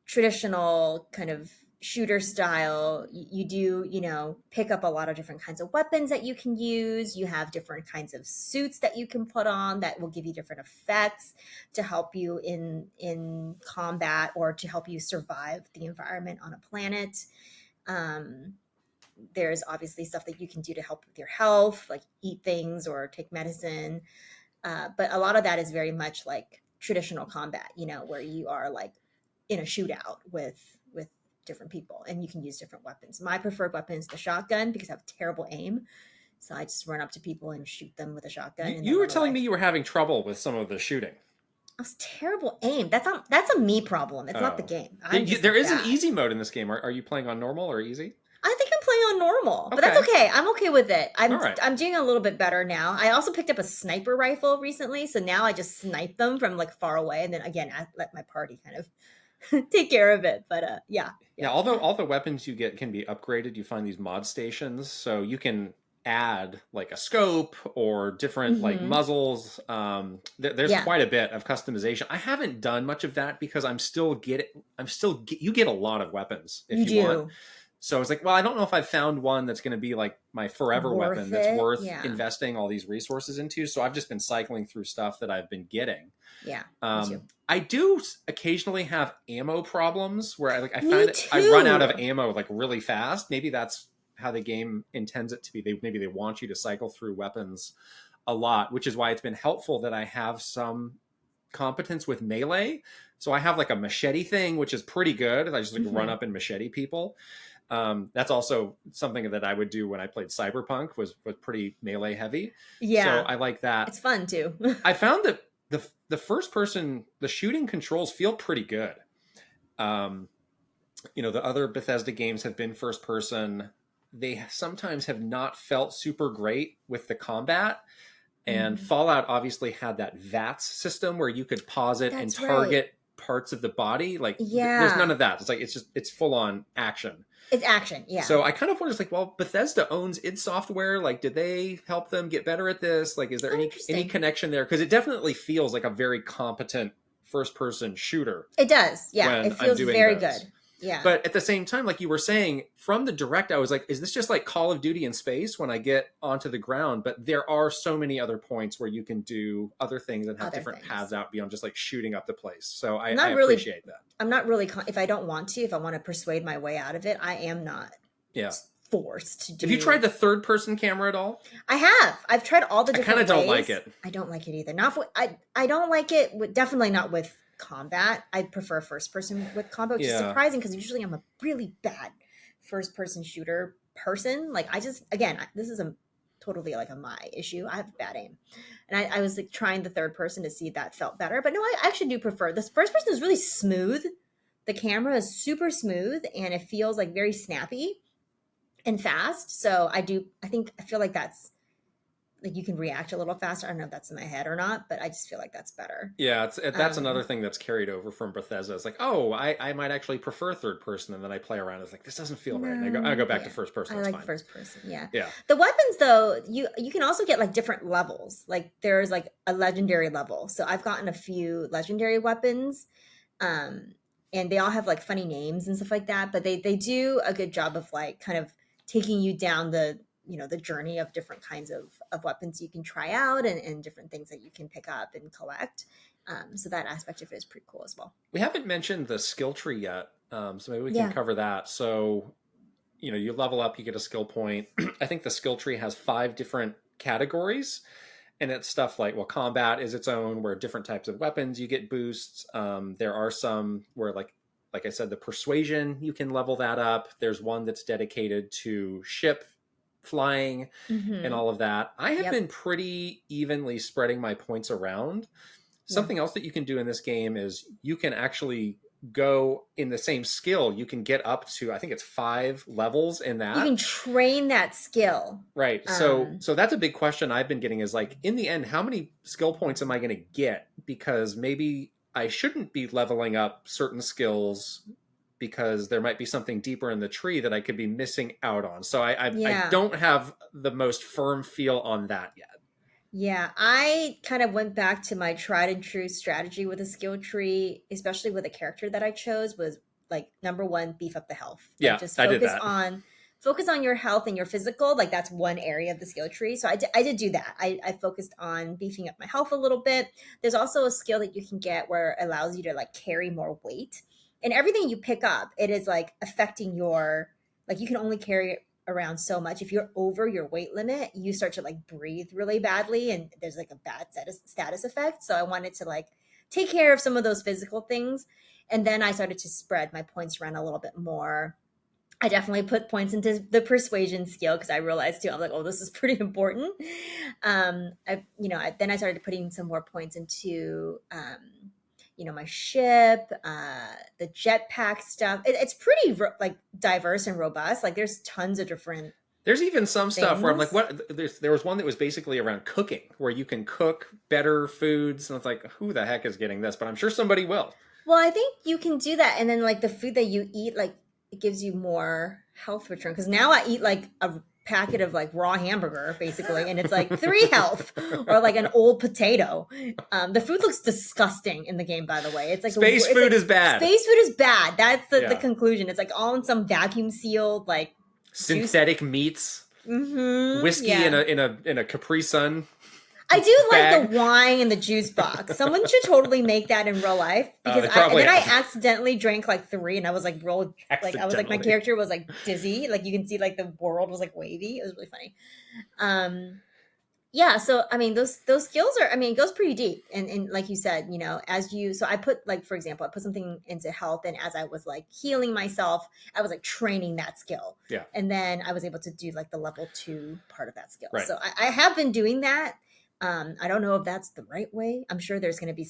[SPEAKER 1] traditional kind of shooter style. You do, pick up a lot of different kinds of weapons that you can use. You have different kinds of suits that you can put on that will give you different effects to help you in combat or to help you survive the environment on a planet. um, there's obviously stuff that you can do to help with your health, like eat things or take medicine. But a lot of that is very much like traditional combat, where you are like in a shootout with different people and you can use different weapons. My preferred weapon is the shotgun because I have terrible aim. So I just run up to people and shoot them with a shotgun and
[SPEAKER 2] You
[SPEAKER 1] then
[SPEAKER 2] were
[SPEAKER 1] run
[SPEAKER 2] telling
[SPEAKER 1] away.
[SPEAKER 2] me you were having trouble with some of the shooting.
[SPEAKER 1] I was terrible aim. That's a me problem. It's not the
[SPEAKER 2] Oh.
[SPEAKER 1] game. I'm just
[SPEAKER 2] There is an
[SPEAKER 1] bad.
[SPEAKER 2] easy mode in this game. Are you playing on normal or easy?
[SPEAKER 1] I think I'm playing on normal, but that's
[SPEAKER 2] Okay.
[SPEAKER 1] okay. I'm okay with it.
[SPEAKER 2] All right.
[SPEAKER 1] I'm doing a little bit better now. I also picked up a sniper rifle recently, so now I just snipe them from like far away, and then again I let my party kind of take care of it. But
[SPEAKER 2] Yeah,
[SPEAKER 1] yeah.
[SPEAKER 2] although all the weapons you get can be upgraded, you find these mod stations, so you can add like a scope or different like
[SPEAKER 1] Hmm.
[SPEAKER 2] muzzles. There's
[SPEAKER 1] Yeah,
[SPEAKER 2] quite a bit of customization. I haven't done much of that because you get a lot of weapons if
[SPEAKER 1] you
[SPEAKER 2] you want.
[SPEAKER 1] do.
[SPEAKER 2] So I was like, well, I don't know if I've found one that's going to be like my forever weapon
[SPEAKER 1] Worth
[SPEAKER 2] that's
[SPEAKER 1] it.
[SPEAKER 2] worth
[SPEAKER 1] Yeah,
[SPEAKER 2] investing all these resources into. So I've just been cycling through stuff that I've been getting.
[SPEAKER 1] yeah. Me too.
[SPEAKER 2] I do occasionally have ammo problems where I
[SPEAKER 1] Me
[SPEAKER 2] find I run out of
[SPEAKER 1] too.
[SPEAKER 2] ammo like really fast. Maybe that's how the game intends it to be. Maybe they want you to cycle through weapons a lot, which is why it's been helpful that I have some competence with melee. So I have like a machete thing, which is pretty good. I just like run
[SPEAKER 1] Hmm.
[SPEAKER 2] up and machete people. That's also something that I would do when I played Cyberpunk was pretty melee heavy. So
[SPEAKER 1] Yeah,
[SPEAKER 2] I like that.
[SPEAKER 1] it's fun too.
[SPEAKER 2] I found that the first person, the shooting controls feel pretty good. Um, the other Bethesda games have been first person. They sometimes have not felt super great with the combat. And
[SPEAKER 1] Mhm.
[SPEAKER 2] Fallout obviously had that VATS system where you could pause it and
[SPEAKER 1] That's right.
[SPEAKER 2] target parts of the body. Like there's none
[SPEAKER 1] Yeah,
[SPEAKER 2] of that. It's full on action.
[SPEAKER 1] it's action. Yeah,
[SPEAKER 2] So I kind of wonder, like, well, Bethesda owns id Software. Like, did they help them get better at this? Like, is there
[SPEAKER 1] oh,
[SPEAKER 2] any
[SPEAKER 1] interesting.
[SPEAKER 2] connection there? Because it definitely feels like a very competent first person shooter
[SPEAKER 1] It does. Yeah,
[SPEAKER 2] when
[SPEAKER 1] it
[SPEAKER 2] I'm
[SPEAKER 1] feels
[SPEAKER 2] doing
[SPEAKER 1] very
[SPEAKER 2] those.
[SPEAKER 1] good. Yeah.
[SPEAKER 2] But at the same time, like you were saying, from the direct, I was like, is this just like Call of Duty in space when I get onto the ground? But there are so many other points where you can do other things and have
[SPEAKER 1] Other
[SPEAKER 2] different
[SPEAKER 1] things.
[SPEAKER 2] paths out beyond just like shooting up the place. So
[SPEAKER 1] I'm
[SPEAKER 2] I
[SPEAKER 1] not really
[SPEAKER 2] appreciate that.
[SPEAKER 1] I'm not really if I don't want to, if I want to persuade my way out of it, I am not
[SPEAKER 2] Yeah.
[SPEAKER 1] forced to
[SPEAKER 2] Have you tried
[SPEAKER 1] do.
[SPEAKER 2] the third person camera at all?
[SPEAKER 1] I have. I've tried all the
[SPEAKER 2] I kind
[SPEAKER 1] different
[SPEAKER 2] of don't like
[SPEAKER 1] ways.
[SPEAKER 2] it.
[SPEAKER 1] I don't like it either. Not for, I don't like it definitely not with combat. I prefer first person with combat, which is
[SPEAKER 2] Yeah.
[SPEAKER 1] surprising because usually I'm a really bad first person shooter person. Like I just again, this is a totally like a my issue. I have bad aim. And I was like trying the third person to see if that felt better. But no, I actually do prefer this first person is really smooth. The camera is super smooth and it feels like very snappy and fast. So I feel like that's like you can react a little faster. I don't know if that's in my head or not, but I just feel like that's better.
[SPEAKER 2] Yeah, that's another
[SPEAKER 1] Um,
[SPEAKER 2] thing that's carried over from Bethesda. It's like, oh, I might actually prefer third person, and then I play around. It's like this doesn't feel right, and I
[SPEAKER 1] no,
[SPEAKER 2] go back to
[SPEAKER 1] yeah.
[SPEAKER 2] first person.
[SPEAKER 1] I
[SPEAKER 2] It's
[SPEAKER 1] like
[SPEAKER 2] fine.
[SPEAKER 1] first person. Yeah.
[SPEAKER 2] Yeah,
[SPEAKER 1] The weapons though, you can also get like different levels. Like there's like a legendary level. So I've gotten a few legendary weapons. Um and they all have like funny names and stuff like that, but they do a good job of like kind of taking you down the journey of different kinds of weapons you can try out and different things that you can pick up and collect. So that aspect of it is pretty cool as well.
[SPEAKER 2] we haven't mentioned the skill tree yet, so maybe we can
[SPEAKER 1] Yeah.
[SPEAKER 2] cover that. So you level up, you get a skill point. I think the skill tree has 5 different categories, and it's stuff like, well, combat is its own, where different types of weapons you get boosts. There are some where like I said, the persuasion, you can level that up. There's one that's dedicated to ship flying and
[SPEAKER 1] Hmm.
[SPEAKER 2] all of that. I have
[SPEAKER 1] Yep.
[SPEAKER 2] been pretty evenly spreading my points around.
[SPEAKER 1] Yeah.
[SPEAKER 2] Something else that you can do in this game is you can actually go in the same skill, you can get up to, I think it's 5 levels in
[SPEAKER 1] You
[SPEAKER 2] that.
[SPEAKER 1] can train that skill.
[SPEAKER 2] Right. So that's a big question I've been getting is like, in the end, how many skill points am I going to get? Because maybe I shouldn't be leveling up certain skills because there might be something deeper in the tree that I could be missing out on. So I
[SPEAKER 1] Yeah.
[SPEAKER 2] don't have the most firm feel on that yet.
[SPEAKER 1] Yeah, I kind of went back to my tried and true strategy with a skill tree, especially with a character that I chose was like number one, beef up the health. Like
[SPEAKER 2] Yeah,
[SPEAKER 1] just
[SPEAKER 2] I did that.
[SPEAKER 1] focus on your health and your physical. Like that's one area of the skill tree. So I did do that. I focused on beefing up my health a little bit. There's also a skill that you can get where it allows you to like carry more weight. And everything you pick up, it is like affecting your like you can only carry around so much. If you're over your weight limit, you start to like breathe really badly and there's like a bad status effect. So I wanted to like take care of some of those physical things. And then I started to spread my points around a little bit more. I definitely put points into the persuasion skill because I realized too, I'm like, oh, this is pretty important. Then I started putting some more points into, my ship, the jetpack stuff. It's pretty like diverse and robust. Like there's tons of different
[SPEAKER 2] There's even some stuff where I'm like,
[SPEAKER 1] things.
[SPEAKER 2] what? There was one that was basically around cooking, where you can cook better foods, and it's like, who the heck is getting this? But I'm sure somebody will.
[SPEAKER 1] Well, I think you can do that, and then like the food that you eat, like it gives you more health return. Because now I eat like a packet of like raw hamburger basically, and it's like 3 health, or like an old potato. The food looks disgusting in the game, by the way. It's like
[SPEAKER 2] Space food is bad.
[SPEAKER 1] Space food is bad. That's the
[SPEAKER 2] Yeah.
[SPEAKER 1] conclusion. It's like all in some vacuum sealed like
[SPEAKER 2] Synthetic meats, whiskey
[SPEAKER 1] yeah.
[SPEAKER 2] in a Capri Sun.
[SPEAKER 1] I do
[SPEAKER 2] bag.
[SPEAKER 1] like the wine in the juice box. Someone should totally make that in real life because I accidentally drank like 3 and I was like real like I was like my character was like dizzy. Like you can see like the world was like wavy. It was really funny. Yeah, so I mean those skills are, I mean, it goes pretty deep. And like you said, so I put like, for example, I put something into health, and as I was like healing myself, I was like training that skill.
[SPEAKER 2] Yeah.
[SPEAKER 1] And then I was able to do like the level 2 part of that skill.
[SPEAKER 2] Right.
[SPEAKER 1] So I have been doing that. I don't know if that's the right way. I'm sure there's going to be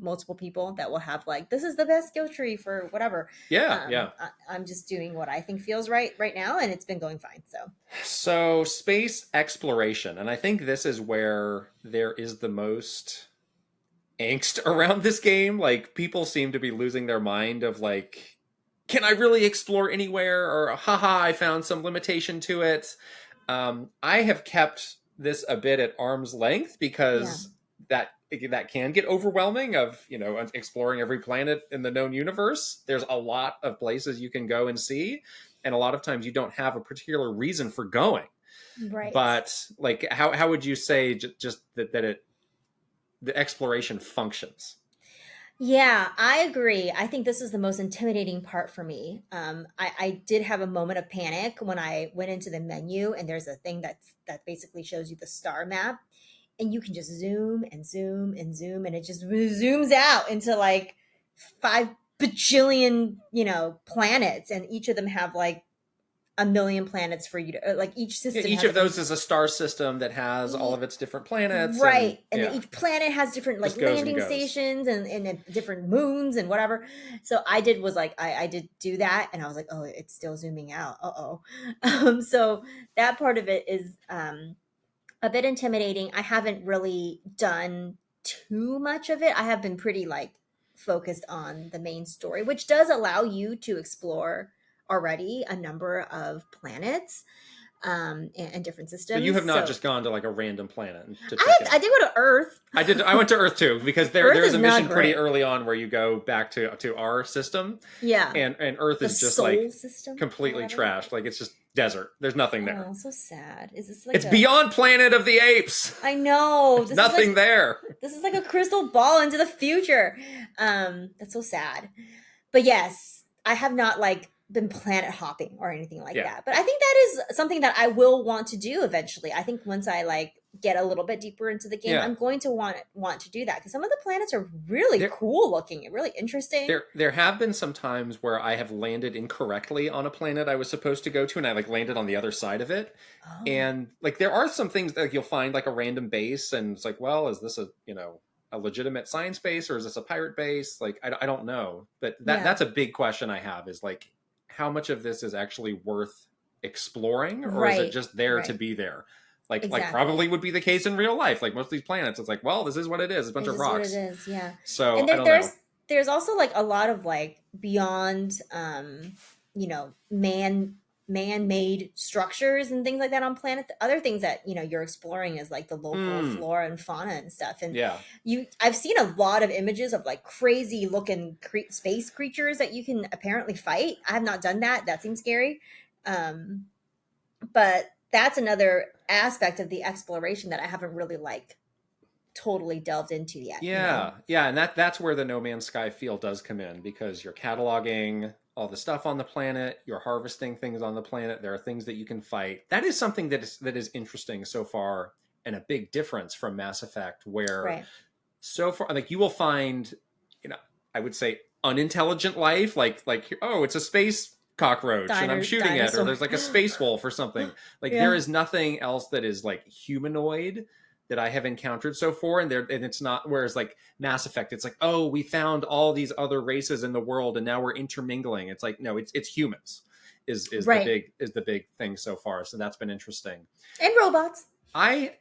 [SPEAKER 1] multiple people that will have like, this is the best skill tree for whatever.
[SPEAKER 2] Yeah.
[SPEAKER 1] I'm just doing what I think feels right now, and it's been going fine.
[SPEAKER 2] So space exploration, and I think this is where there is the most angst around this game. Like people seem to be losing their mind of like, can I really explore anywhere? Or haha, I found some limitation to it. I have kept this a bit at arm's length because that can get overwhelming of exploring every planet in the known universe. There's a lot of places you can go and see, and a lot of times you don't have a particular reason for going.
[SPEAKER 1] Right.
[SPEAKER 2] But like, how would you say just that the exploration functions?
[SPEAKER 1] Yeah, I agree. I think this is the most intimidating part for me. I did have a moment of panic when I went into the menu, and there's a thing that basically shows you the star map, and you can just zoom and zoom and zoom, and it just zooms out into like 5 bajillion, planets, and each of them have like a million planets for you to like each system.
[SPEAKER 2] Each of those is a star system that has all of its different planets,
[SPEAKER 1] right? And then each planet has different like landing stations and different moons and whatever. So I did do that, and I was like, oh, it's still zooming out. So that part of it is a bit intimidating. I haven't really done too much of it. I have been pretty like focused on the main story, which does allow you to explore already a number of planets and different systems.
[SPEAKER 2] So you have not just gone to like a random planet to
[SPEAKER 1] I did go to Earth.
[SPEAKER 2] I went to Earth too, because there's a mission pretty early on where you go back to our system.
[SPEAKER 1] Yeah.
[SPEAKER 2] And Earth is just like completely trashed. Like it's just desert. There's nothing there.
[SPEAKER 1] Oh, so sad. Is this like
[SPEAKER 2] it's beyond Planet of the Apes.
[SPEAKER 1] I know.
[SPEAKER 2] There's nothing there.
[SPEAKER 1] This is like a crystal ball into the future. That's so sad. But yes, I have not like been planet hopping or anything like that. But I think that is something that I will want to do eventually. I think once I like get a little bit deeper into the game, I'm going to want to do that, because some of the planets are really cool looking and really interesting.
[SPEAKER 2] There have been some times where I have landed incorrectly on a planet I was supposed to go to, and I like landed on the other side of it. And like there are some things that you'll find like a random base, and it's like, well, is this a a legitimate science base or is this a pirate base? Like, I don't know. But
[SPEAKER 1] Yeah.
[SPEAKER 2] that's a big question I have is like, how much of this is actually worth exploring, or is it
[SPEAKER 1] Right.
[SPEAKER 2] just there to
[SPEAKER 1] Right.
[SPEAKER 2] be there? Like
[SPEAKER 1] Exactly.
[SPEAKER 2] probably would be the case in real life. Like most of these planets, it's like, well, this is what it is, a bunch
[SPEAKER 1] It
[SPEAKER 2] of
[SPEAKER 1] is what it
[SPEAKER 2] rocks.
[SPEAKER 1] is. Yeah.
[SPEAKER 2] So
[SPEAKER 1] And
[SPEAKER 2] I don't know.
[SPEAKER 1] there's also like a lot of like beyond you know, man-made structures and things like that on planet. Other things that, you know, you're exploring is like the local
[SPEAKER 2] Mm,
[SPEAKER 1] flora and fauna and stuff. And
[SPEAKER 2] yeah.
[SPEAKER 1] I've seen a lot of images of like crazy looking space creatures that you can apparently fight. I have not done that. That seems scary. Um but that's another aspect of the exploration that I haven't really like totally delved into yet, you know?
[SPEAKER 2] Yeah, yeah, and that's where the No Man's Sky feel does come in because you're cataloging all the stuff on the planet, you're harvesting things on the planet. There are things that you can fight. That is something that is interesting so far, and a big difference from Mass Effect, where
[SPEAKER 1] Right.
[SPEAKER 2] so far, like you will find, you know, I would say unintelligent life, like oh, it's a space cockroach and I'm shooting it, or
[SPEAKER 1] Dinosaur.
[SPEAKER 2] there's like a space wolf or something. Like there
[SPEAKER 1] Yeah.
[SPEAKER 2] is nothing else that is like humanoid that I have encountered so far, and it's not. Whereas like Mass Effect, it's like, oh, we found all these other races in the world, and now we're intermingling. It's like, no, it's humans.
[SPEAKER 1] Right.
[SPEAKER 2] Is the big thing so far. So that's been interesting.
[SPEAKER 1] And robots.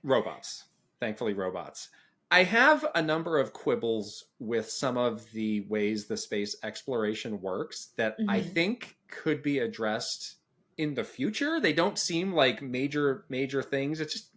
[SPEAKER 2] Robots, thankfully robots. I have a number of quibbles with some of the ways the space exploration works that I
[SPEAKER 1] Hmm.
[SPEAKER 2] think could be addressed in the future. They don't seem like major things. It's just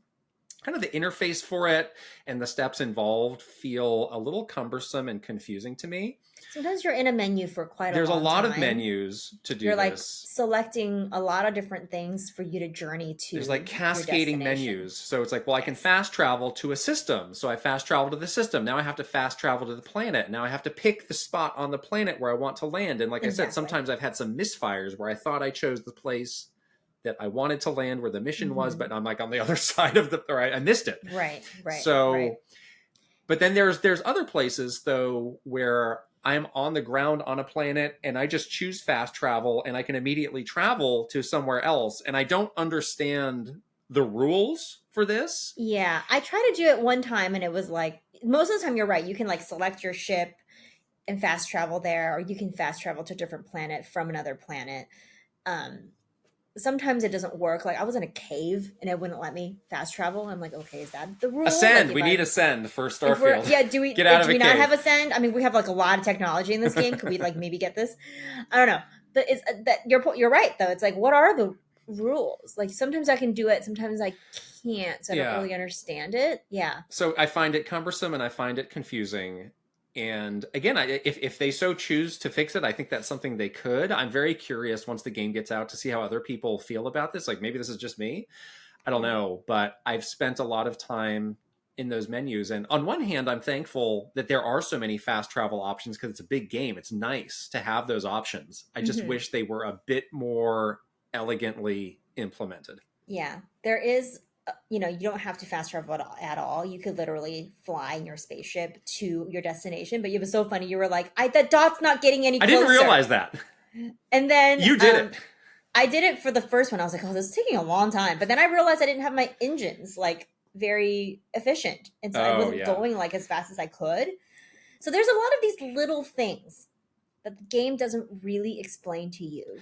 [SPEAKER 2] kind of the interface for it and the steps involved feel a little cumbersome and confusing to me.
[SPEAKER 1] Sometimes you're in a menu for quite a
[SPEAKER 2] There's a
[SPEAKER 1] long
[SPEAKER 2] lot of
[SPEAKER 1] time.
[SPEAKER 2] menus to do
[SPEAKER 1] You're like
[SPEAKER 2] this.
[SPEAKER 1] selecting a lot of different things for you to journey
[SPEAKER 2] There's like
[SPEAKER 1] to your
[SPEAKER 2] cascading
[SPEAKER 1] destination.
[SPEAKER 2] menus. So it's like, well, I can
[SPEAKER 1] Yes.
[SPEAKER 2] fast travel to a system. So I fast travel to the system. Now I have to fast travel to the planet. Now I have to pick the spot on the planet where I want to land. And like I said,
[SPEAKER 1] Exactly.
[SPEAKER 2] sometimes I've had some misfires where I thought I chose the place that I wanted to land where the mission was,
[SPEAKER 1] Hmm.
[SPEAKER 2] but I'm like on the other side of the, or I missed it.
[SPEAKER 1] Right. Right. Right.
[SPEAKER 2] So, but then there's other places though where I'm on the ground on a planet and I just choose fast travel and I can immediately travel to somewhere else and I don't understand the rules for this.
[SPEAKER 1] Yeah. I tried to do it one time and it was like most of the time you're right. You can like select your ship and fast travel there, or you can fast travel to a different planet from another planet. Um, Sometimes it doesn't work. Like I was in a cave and it wouldn't let me fast travel. I'm like, okay, is that the rule? Like
[SPEAKER 2] Ascend. We need ascend for
[SPEAKER 1] if we're
[SPEAKER 2] Starfield.
[SPEAKER 1] yeah,
[SPEAKER 2] Get out
[SPEAKER 1] do
[SPEAKER 2] of a
[SPEAKER 1] we not
[SPEAKER 2] cave.
[SPEAKER 1] have ascend? I mean, we have like a lot of technology in this game. Could we like maybe get this? I don't know. But it's that you're right though. It's like what are the rules? Like sometimes I can do it, sometimes I can't. So I don't
[SPEAKER 2] Yeah.
[SPEAKER 1] really understand it. Yeah.
[SPEAKER 2] So I find it cumbersome and I find it confusing. And again, if they so choose to fix it, I think that's something they could. I'm very curious once the game gets out to see how other people feel about this. Like maybe this is just me. I don't
[SPEAKER 1] Yeah.
[SPEAKER 2] know, but I've spent a lot of time in those menus. And on one hand, I'm thankful that there are so many fast travel options because it's a big game. It's nice to have those options. I just
[SPEAKER 1] Hmm.
[SPEAKER 2] wish they were a bit more elegantly implemented.
[SPEAKER 1] Yeah, there is, you know, you don't have to fast travel at all. You could literally fly in your spaceship to your destination. But it was so funny. You were like, "I the dot's not getting any
[SPEAKER 2] I didn't
[SPEAKER 1] closer,"
[SPEAKER 2] realize that.
[SPEAKER 1] and then
[SPEAKER 2] You did it.
[SPEAKER 1] I did it for the first one. I was like, "Oh, this is taking a long time." But then I realized I didn't have my engines like very efficient, and so I
[SPEAKER 2] Oh,
[SPEAKER 1] wasn't
[SPEAKER 2] yeah.
[SPEAKER 1] going like as fast as I could. So there's a lot of these little things that the game doesn't really explain to you.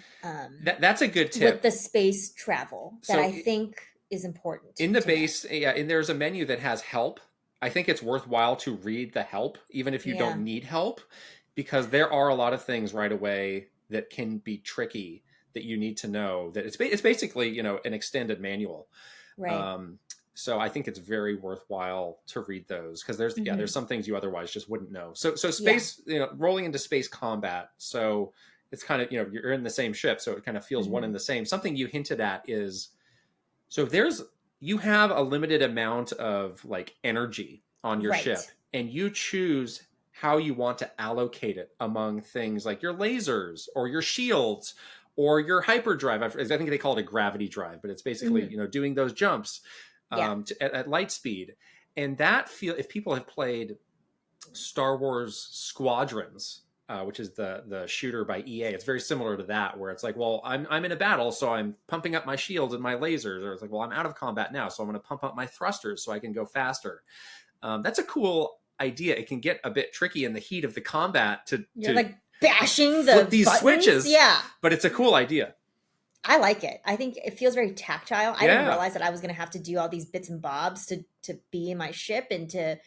[SPEAKER 2] That's a good
[SPEAKER 1] With
[SPEAKER 2] tip.
[SPEAKER 1] the space travel that
[SPEAKER 2] So
[SPEAKER 1] I think is important
[SPEAKER 2] in the
[SPEAKER 1] to know.
[SPEAKER 2] base, yeah, and there's a menu that has help. I think it's worthwhile to read the help, even if you
[SPEAKER 1] Yeah,
[SPEAKER 2] don't need help, because there are a lot of things right away that can be tricky that you need to know. That it's basically an extended manual.
[SPEAKER 1] right.
[SPEAKER 2] Um, so I think it's very worthwhile to read those because there's
[SPEAKER 1] Hmm.
[SPEAKER 2] some things you otherwise just wouldn't know. So
[SPEAKER 1] Yeah.
[SPEAKER 2] space, rolling into space combat. So it's kind of you're in the same ship, so it kind of feels one
[SPEAKER 1] Hmm.
[SPEAKER 2] and the same. Something you hinted at is so you have a limited amount of like energy on your ship,
[SPEAKER 1] Right.
[SPEAKER 2] and you choose how you want to allocate it among things like your lasers or your shields or your hyperdrive. I think they call it a gravity drive, but it's basically
[SPEAKER 1] Hmm.
[SPEAKER 2] doing those jumps
[SPEAKER 1] Yeah.
[SPEAKER 2] at light speed. And that if people have played Star Wars Squadrons, which is the shooter by EA. It's very similar to that, where it's like, well, I'm in a battle, so I'm pumping up my shields and my lasers, or it's like, well, I'm out of combat now, so I'm going to pump up my thrusters so I can go faster. That's a cool idea. It can get a bit tricky in the heat of the combat
[SPEAKER 1] You're
[SPEAKER 2] to
[SPEAKER 1] like bashing
[SPEAKER 2] flip
[SPEAKER 1] the
[SPEAKER 2] these
[SPEAKER 1] buttons.
[SPEAKER 2] switches.
[SPEAKER 1] Yeah.
[SPEAKER 2] But it's a cool idea.
[SPEAKER 1] I like it. I think it feels very tactile. I didn't
[SPEAKER 2] Yeah.
[SPEAKER 1] realize that I was going to have to do all these bits and bobs to be in my ship and to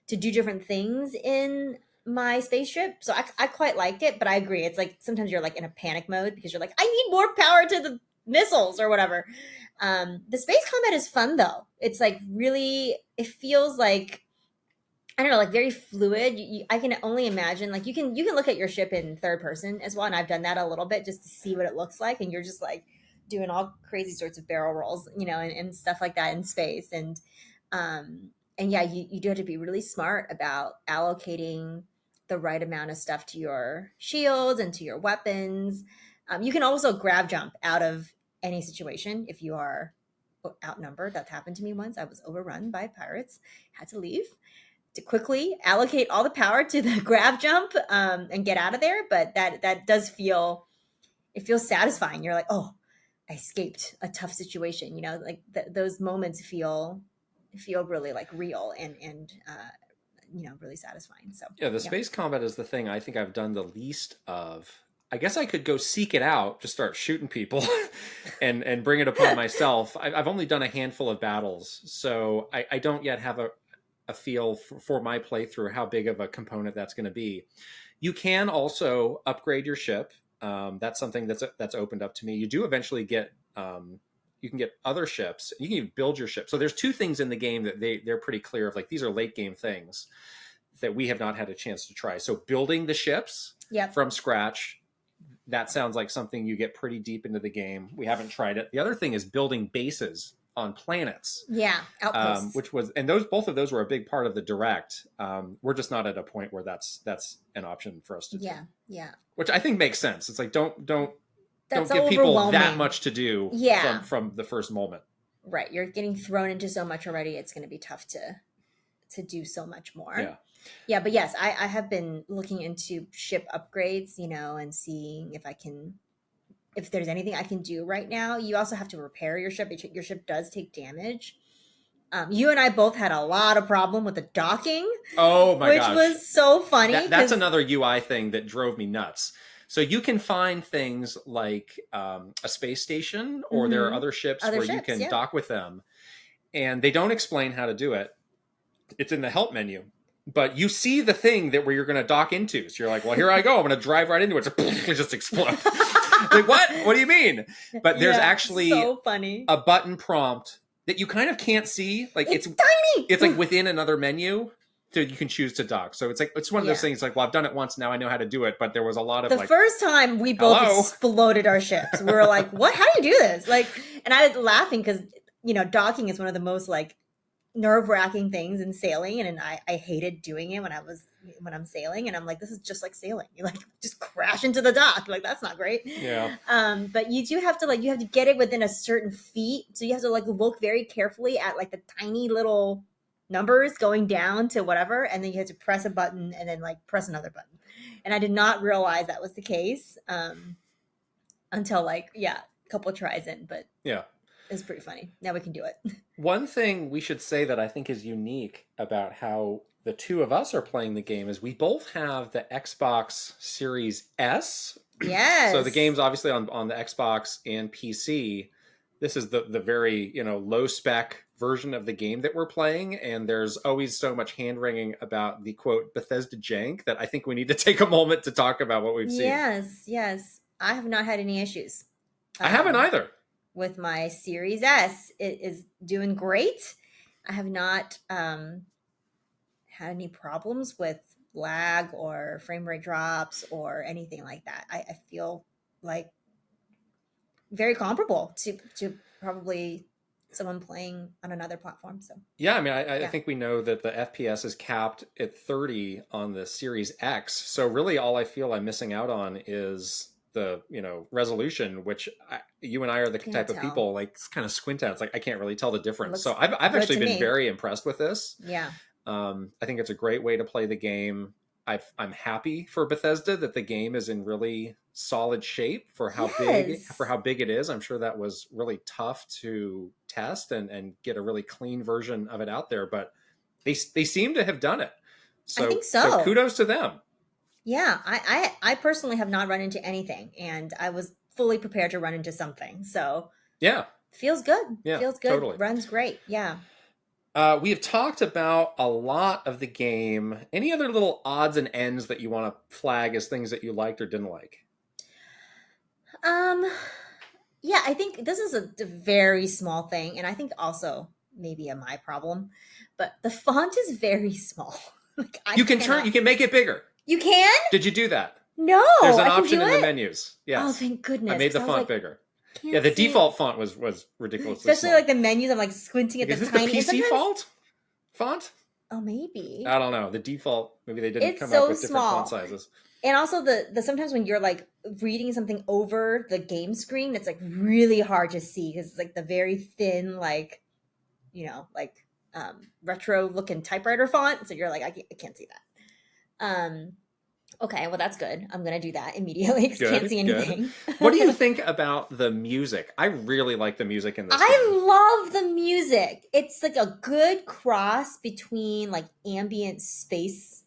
[SPEAKER 1] do different things in my spaceship. So I quite liked it, but I agree. It's like sometimes you're like in a panic mode because you're like, I need more power to the missiles or whatever. The space combat is fun though. It's like really, it feels like, I don't know, like very fluid. I can only imagine, like you can look at your ship in third person as well, and I've done that a little bit just to see what it looks like, and you're just like doing all crazy sorts of barrel rolls, and stuff like that in space, um, and yeah, you do have to be really smart about allocating the right amount of stuff to your shields and to your weapons. You can also grab jump out of any situation if you are outnumbered. That happened to me once. I was overrun by pirates, had to leave to quickly allocate all the power to the grab jump, and get out of there. But that does feel, it feels satisfying. You're like, oh, I escaped a tough situation. Like those moments feel really like real and really satisfying. So
[SPEAKER 2] Yeah, the space combat is the thing I think I've done the least of. I guess I could go seek it out, just start shooting people and bring it upon myself. I've only done a handful of battles, so I don't yet have a feel for my playthrough, how big of a component that's going to be. You can also upgrade your ship. That's something that's opened up to me. You do eventually get, you can get other ships. You can even build your ship. So there's two things in the game that they're pretty clear of, like these are late game things that we have not had a chance to try. So building the ships from scratch, that sounds like something you get pretty deep into the game. We haven't tried it. The other thing is building bases on planets.
[SPEAKER 1] Yeah, outposts.
[SPEAKER 2] Which was, and both of those were a big part of the direct. We're just not at a point where that's an option for us to do.
[SPEAKER 1] Yeah.
[SPEAKER 2] Which I think makes sense. It's like don't
[SPEAKER 1] That's
[SPEAKER 2] give people that
[SPEAKER 1] overwhelming.
[SPEAKER 2] much to do from the first moment.
[SPEAKER 1] Right. You're getting thrown into so much already. It's going to be tough to do so much more. Yeah, but yes, I have been looking into ship upgrades, and seeing if there's anything I can do right now. You also have to repair your ship. Your ship does take damage. You and I both had a lot of problem with the docking.
[SPEAKER 2] Oh my gosh.
[SPEAKER 1] Which was so funny.
[SPEAKER 2] That's another UI thing that drove me nuts. So you can find things like a space station, or there are other ships where you can dock with them. And they don't explain how to do it. It's in the help menu. But you see the thing where you're going to dock into. So you're like, well, here I go. I'm going to drive right into it. So it just explodes. Like, what? What do you mean? But there's actually
[SPEAKER 1] so funny.
[SPEAKER 2] A button prompt that you kind of can't see. Like it's
[SPEAKER 1] tiny.
[SPEAKER 2] It's like within another menu. So you can choose to dock. So it's one of those things like, well, I've done it once. Now I know how to do it. But there was a lot of
[SPEAKER 1] the first time we both exploded our ships. We were like, what? How do you do this? Like, and I was laughing because, docking is one of the most like nerve-wracking things in sailing, and I hated doing it when I'm sailing, and I'm like, this is just like sailing. You like just crash into the dock. Like, that's not great. But you do have to you have to get it within a certain feet, so you have to look very carefully at the tiny little numbers going down to whatever, and then you have to press a button and then press another button. And I did not realize that was the case until a couple of tries in, but it's pretty funny. Now we can do it.
[SPEAKER 2] One thing we should say that I think is unique about how the two of us are playing the game is we both have the Xbox Series S.
[SPEAKER 1] Yes.
[SPEAKER 2] So the game's obviously on the Xbox and PC. This is the very, low spec version of the game that we're playing. And there's always so much hand wringing about the quote Bethesda jank that I think we need to take a moment to talk about what we've seen.
[SPEAKER 1] Yes. I have not had any issues.
[SPEAKER 2] I haven't either.
[SPEAKER 1] With my Series S, it is doing great. I have not had any problems with lag or frame rate drops or anything like that. I feel like very comparable to probably someone playing on another platform. So
[SPEAKER 2] yeah, I mean, I think we know that the FPS is capped at 30 on the Series X. So really, all I feel I'm missing out on is the resolution, which you and I are the type of people kind of squint at. It's like I can't really tell the difference. So I've actually been very impressed with this.
[SPEAKER 1] Yeah,
[SPEAKER 2] I think it's a great way to play the game. I'm happy for Bethesda that the game is in really solid shape for how big it is. I'm sure that was really tough to test and get a really clean version of it out there, but they seem to have done it.
[SPEAKER 1] I
[SPEAKER 2] So
[SPEAKER 1] think
[SPEAKER 2] so
[SPEAKER 1] so.
[SPEAKER 2] kudos to them.
[SPEAKER 1] Yeah, I personally have not run into anything, and I was fully prepared to run into something. So
[SPEAKER 2] Yeah,
[SPEAKER 1] feels good.
[SPEAKER 2] yeah,
[SPEAKER 1] Feels good.
[SPEAKER 2] totally.
[SPEAKER 1] Runs great. Yeah.
[SPEAKER 2] We have talked about a lot of the game. Any other little odds and ends that you want to flag as things that you liked or didn't like?
[SPEAKER 1] Um. Yeah, I think this is a very small thing, and I think also maybe a my problem, but the font is very small. Like I
[SPEAKER 2] You
[SPEAKER 1] cannot.
[SPEAKER 2] can make it bigger.
[SPEAKER 1] You can?
[SPEAKER 2] Did you do that?
[SPEAKER 1] No,
[SPEAKER 2] There's an
[SPEAKER 1] I can
[SPEAKER 2] option
[SPEAKER 1] do
[SPEAKER 2] in the
[SPEAKER 1] it.
[SPEAKER 2] menus.
[SPEAKER 1] Oh,
[SPEAKER 2] Yes.
[SPEAKER 1] thank
[SPEAKER 2] I
[SPEAKER 1] goodness,
[SPEAKER 2] made
[SPEAKER 1] because
[SPEAKER 2] the
[SPEAKER 1] I was
[SPEAKER 2] font
[SPEAKER 1] like,
[SPEAKER 2] bigger. Yeah,
[SPEAKER 1] can't
[SPEAKER 2] the
[SPEAKER 1] see.
[SPEAKER 2] default font was ridiculously
[SPEAKER 1] Especially like
[SPEAKER 2] small.
[SPEAKER 1] the menus, I'm like squinting at
[SPEAKER 2] Like,
[SPEAKER 1] the
[SPEAKER 2] is this the
[SPEAKER 1] tiny, and
[SPEAKER 2] PC
[SPEAKER 1] sometimes,
[SPEAKER 2] font?
[SPEAKER 1] oh, maybe
[SPEAKER 2] I don't know. The default, maybe they didn't
[SPEAKER 1] it's
[SPEAKER 2] come up
[SPEAKER 1] so
[SPEAKER 2] with different font
[SPEAKER 1] small.
[SPEAKER 2] sizes.
[SPEAKER 1] And also the sometimes when you're like reading something over the game screen, it's like really hard to see because it's like the very thin, like like retro looking typewriter font. So you're like, I can't see that. Okay, well that's good. I'm gonna do that immediately because can't
[SPEAKER 2] Good,
[SPEAKER 1] see
[SPEAKER 2] good.
[SPEAKER 1] anything.
[SPEAKER 2] What do you think about the music? I really like the music in this game.
[SPEAKER 1] I love the music. It's like a good cross between like ambient space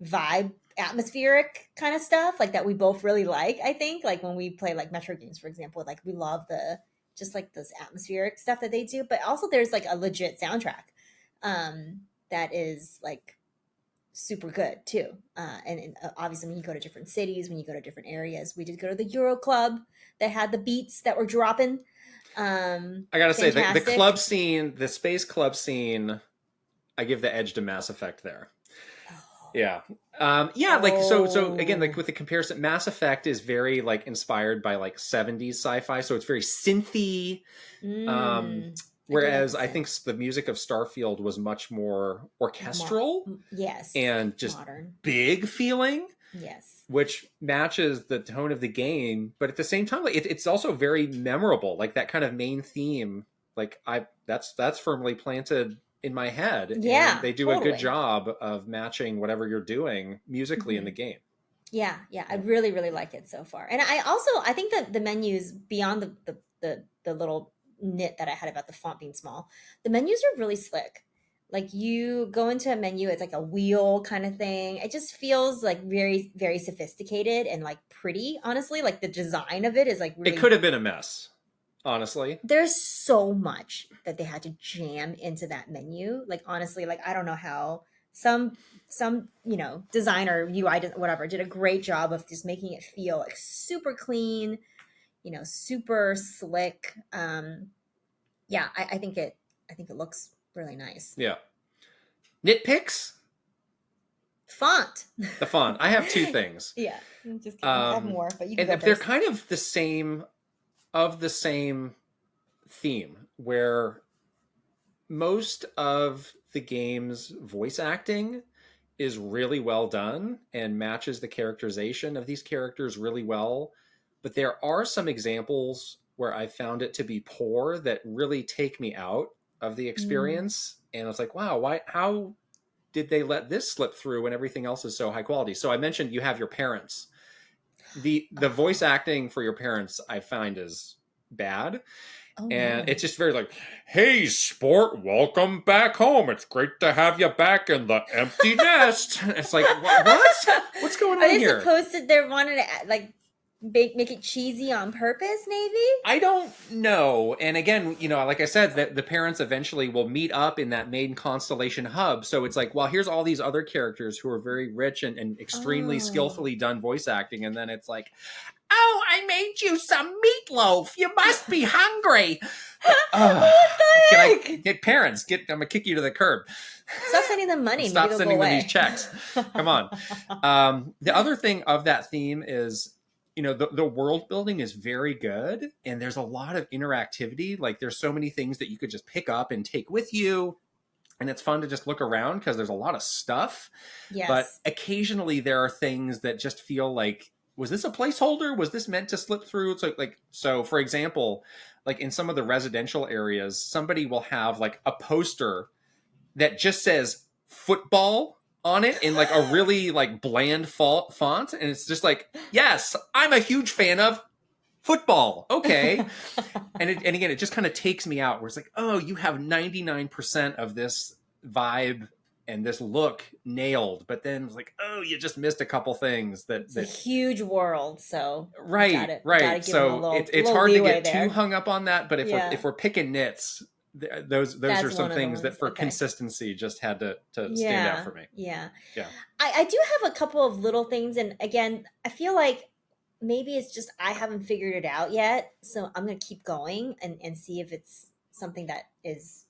[SPEAKER 1] vibe, atmospheric kind of stuff, like that we both really like. I think like when we play like Metro games, for example, like we love the just like this atmospheric stuff that they do. But also there's like a legit soundtrack that is like super good too. And obviously, when you go to different cities, when you go to different areas, we did go to the Euro Club that had the beats that were dropping.
[SPEAKER 2] I gotta say, the club
[SPEAKER 1] Fantastic.
[SPEAKER 2] scene, the space club scene, I give the edge to Mass Effect there. Yeah. Yeah, like so again, like
[SPEAKER 1] Oh,
[SPEAKER 2] with the comparison, Mass Effect is very like inspired by like 70s sci-fi, so it's very synthy. Um
[SPEAKER 1] I do like
[SPEAKER 2] whereas
[SPEAKER 1] the
[SPEAKER 2] I think
[SPEAKER 1] synth.
[SPEAKER 2] the music of Starfield was much more orchestral
[SPEAKER 1] Yes,
[SPEAKER 2] and just
[SPEAKER 1] modern.
[SPEAKER 2] big feeling,
[SPEAKER 1] Yes.
[SPEAKER 2] which matches the tone of the game, but at the same time, like it's also very memorable. Like that kind of main theme, like I that's firmly planted in my head, and
[SPEAKER 1] Yeah,
[SPEAKER 2] they do a good
[SPEAKER 1] totally.
[SPEAKER 2] job of matching whatever you're doing musically in the
[SPEAKER 1] Hmm.
[SPEAKER 2] game.
[SPEAKER 1] Yeah, yeah, I
[SPEAKER 2] Yeah.
[SPEAKER 1] really, really like it so far. And I think that the menus beyond the little nit that I had about the font being small, the menus are really slick. Like you go into a menu, it's like a wheel kind of thing. It just feels like very, very sophisticated and like pretty, honestly. Like the design of it is like
[SPEAKER 2] It
[SPEAKER 1] really
[SPEAKER 2] could have been a mess, honestly.
[SPEAKER 1] there's so much that they had to jam into that menu. Like honestly, like I don't know how some designer UI whatever did a great job of just making it feel like super clean, super slick. Yeah, I think it looks really nice.
[SPEAKER 2] Yeah. Nitpicks?
[SPEAKER 1] Font.
[SPEAKER 2] The font. I have two things.
[SPEAKER 1] Yeah, I'm just kidding. I have
[SPEAKER 2] Um,
[SPEAKER 1] more, but you can
[SPEAKER 2] and
[SPEAKER 1] go
[SPEAKER 2] they're
[SPEAKER 1] first.
[SPEAKER 2] kind of the same theme, where most of the game's voice acting is really well done and matches the characterization of these characters really well. But there are some examples where I found it to be poor that really take me out of the
[SPEAKER 1] Mm.
[SPEAKER 2] experience. And I was like, wow, how did they let this slip through when everything else is so high quality? So I mentioned you have your parents. The voice
[SPEAKER 1] Oh,
[SPEAKER 2] acting for your parents I find is bad,
[SPEAKER 1] oh
[SPEAKER 2] and
[SPEAKER 1] no.
[SPEAKER 2] it's just very like, hey sport, welcome back home, it's great to have you back in the empty nest. It's like, what's going
[SPEAKER 1] Are
[SPEAKER 2] on
[SPEAKER 1] they
[SPEAKER 2] here?
[SPEAKER 1] supposed to? They're wanting to like make it cheesy on purpose, maybe?
[SPEAKER 2] I don't know. And again, like I said, that the parents eventually will meet up in that main constellation hub. So it's like, well, here's all these other characters who are very rich and extremely
[SPEAKER 1] Oh,
[SPEAKER 2] skillfully done voice acting. And then it's like, oh, I made you some meatloaf. You must be hungry. Like,
[SPEAKER 1] what
[SPEAKER 2] can I
[SPEAKER 1] the heck?
[SPEAKER 2] get parents? I'm gonna kick you to the curb.
[SPEAKER 1] Stop sending them money. Maybe
[SPEAKER 2] Stop
[SPEAKER 1] they'll go
[SPEAKER 2] sending them these
[SPEAKER 1] away.
[SPEAKER 2] checks. Come on. The other thing of that theme is, the world building is very good, and there's a lot of interactivity. Like there's so many things that you could just pick up and take with you, and it's fun to just look around because there's a lot of stuff. But
[SPEAKER 1] Yes.
[SPEAKER 2] occasionally there are things that just feel like, was this a placeholder? Was this meant to slip through? So for example, like in some of the residential areas, somebody will have like a poster that just says football on it in like a really like bland font, and it's just like, yes, I'm a huge fan of football, okay. And again, it just kind of takes me out, where it's like, oh, you have 99% of this vibe and this look nailed, but then it's like, oh, you just missed a couple things
[SPEAKER 1] It's a huge world, so you
[SPEAKER 2] right,
[SPEAKER 1] gotta
[SPEAKER 2] right.
[SPEAKER 1] give them a
[SPEAKER 2] So it's
[SPEAKER 1] little
[SPEAKER 2] hard to
[SPEAKER 1] leeway
[SPEAKER 2] get too
[SPEAKER 1] there.
[SPEAKER 2] hung up on that, but
[SPEAKER 1] Yeah,
[SPEAKER 2] if we're picking nits, those are
[SPEAKER 1] that's
[SPEAKER 2] some
[SPEAKER 1] one of the
[SPEAKER 2] things that
[SPEAKER 1] ones.
[SPEAKER 2] for
[SPEAKER 1] Okay.
[SPEAKER 2] consistency just had to stand out
[SPEAKER 1] Yeah,
[SPEAKER 2] for me.
[SPEAKER 1] yeah.
[SPEAKER 2] Yeah.
[SPEAKER 1] I do have a couple of little things, and again, I feel like maybe it's just I haven't figured it out yet. So I'm gonna keep going and see if it's something that is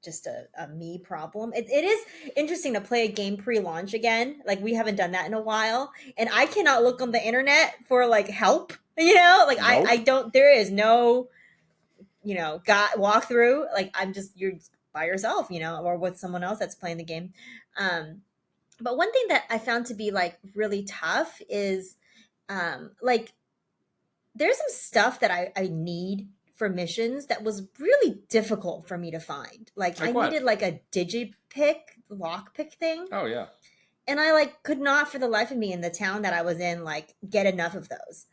[SPEAKER 1] just a me problem. It is interesting to play a game pre-launch again. Like we haven't done that in a while, and I cannot look on the internet for like help. You know, like I
[SPEAKER 2] Nope.
[SPEAKER 1] don't. There is no got walkthrough. Like I'm just you're by yourself, or with someone else that's playing the game. Um, but one thing that I found to be like really tough is like there's some stuff that I need for missions that was really difficult for me to find. Like I
[SPEAKER 2] Like what?
[SPEAKER 1] needed like a digipick lockpick thing,
[SPEAKER 2] Oh yeah.
[SPEAKER 1] and I like could not for the life of me in the town that I was in like get enough of those.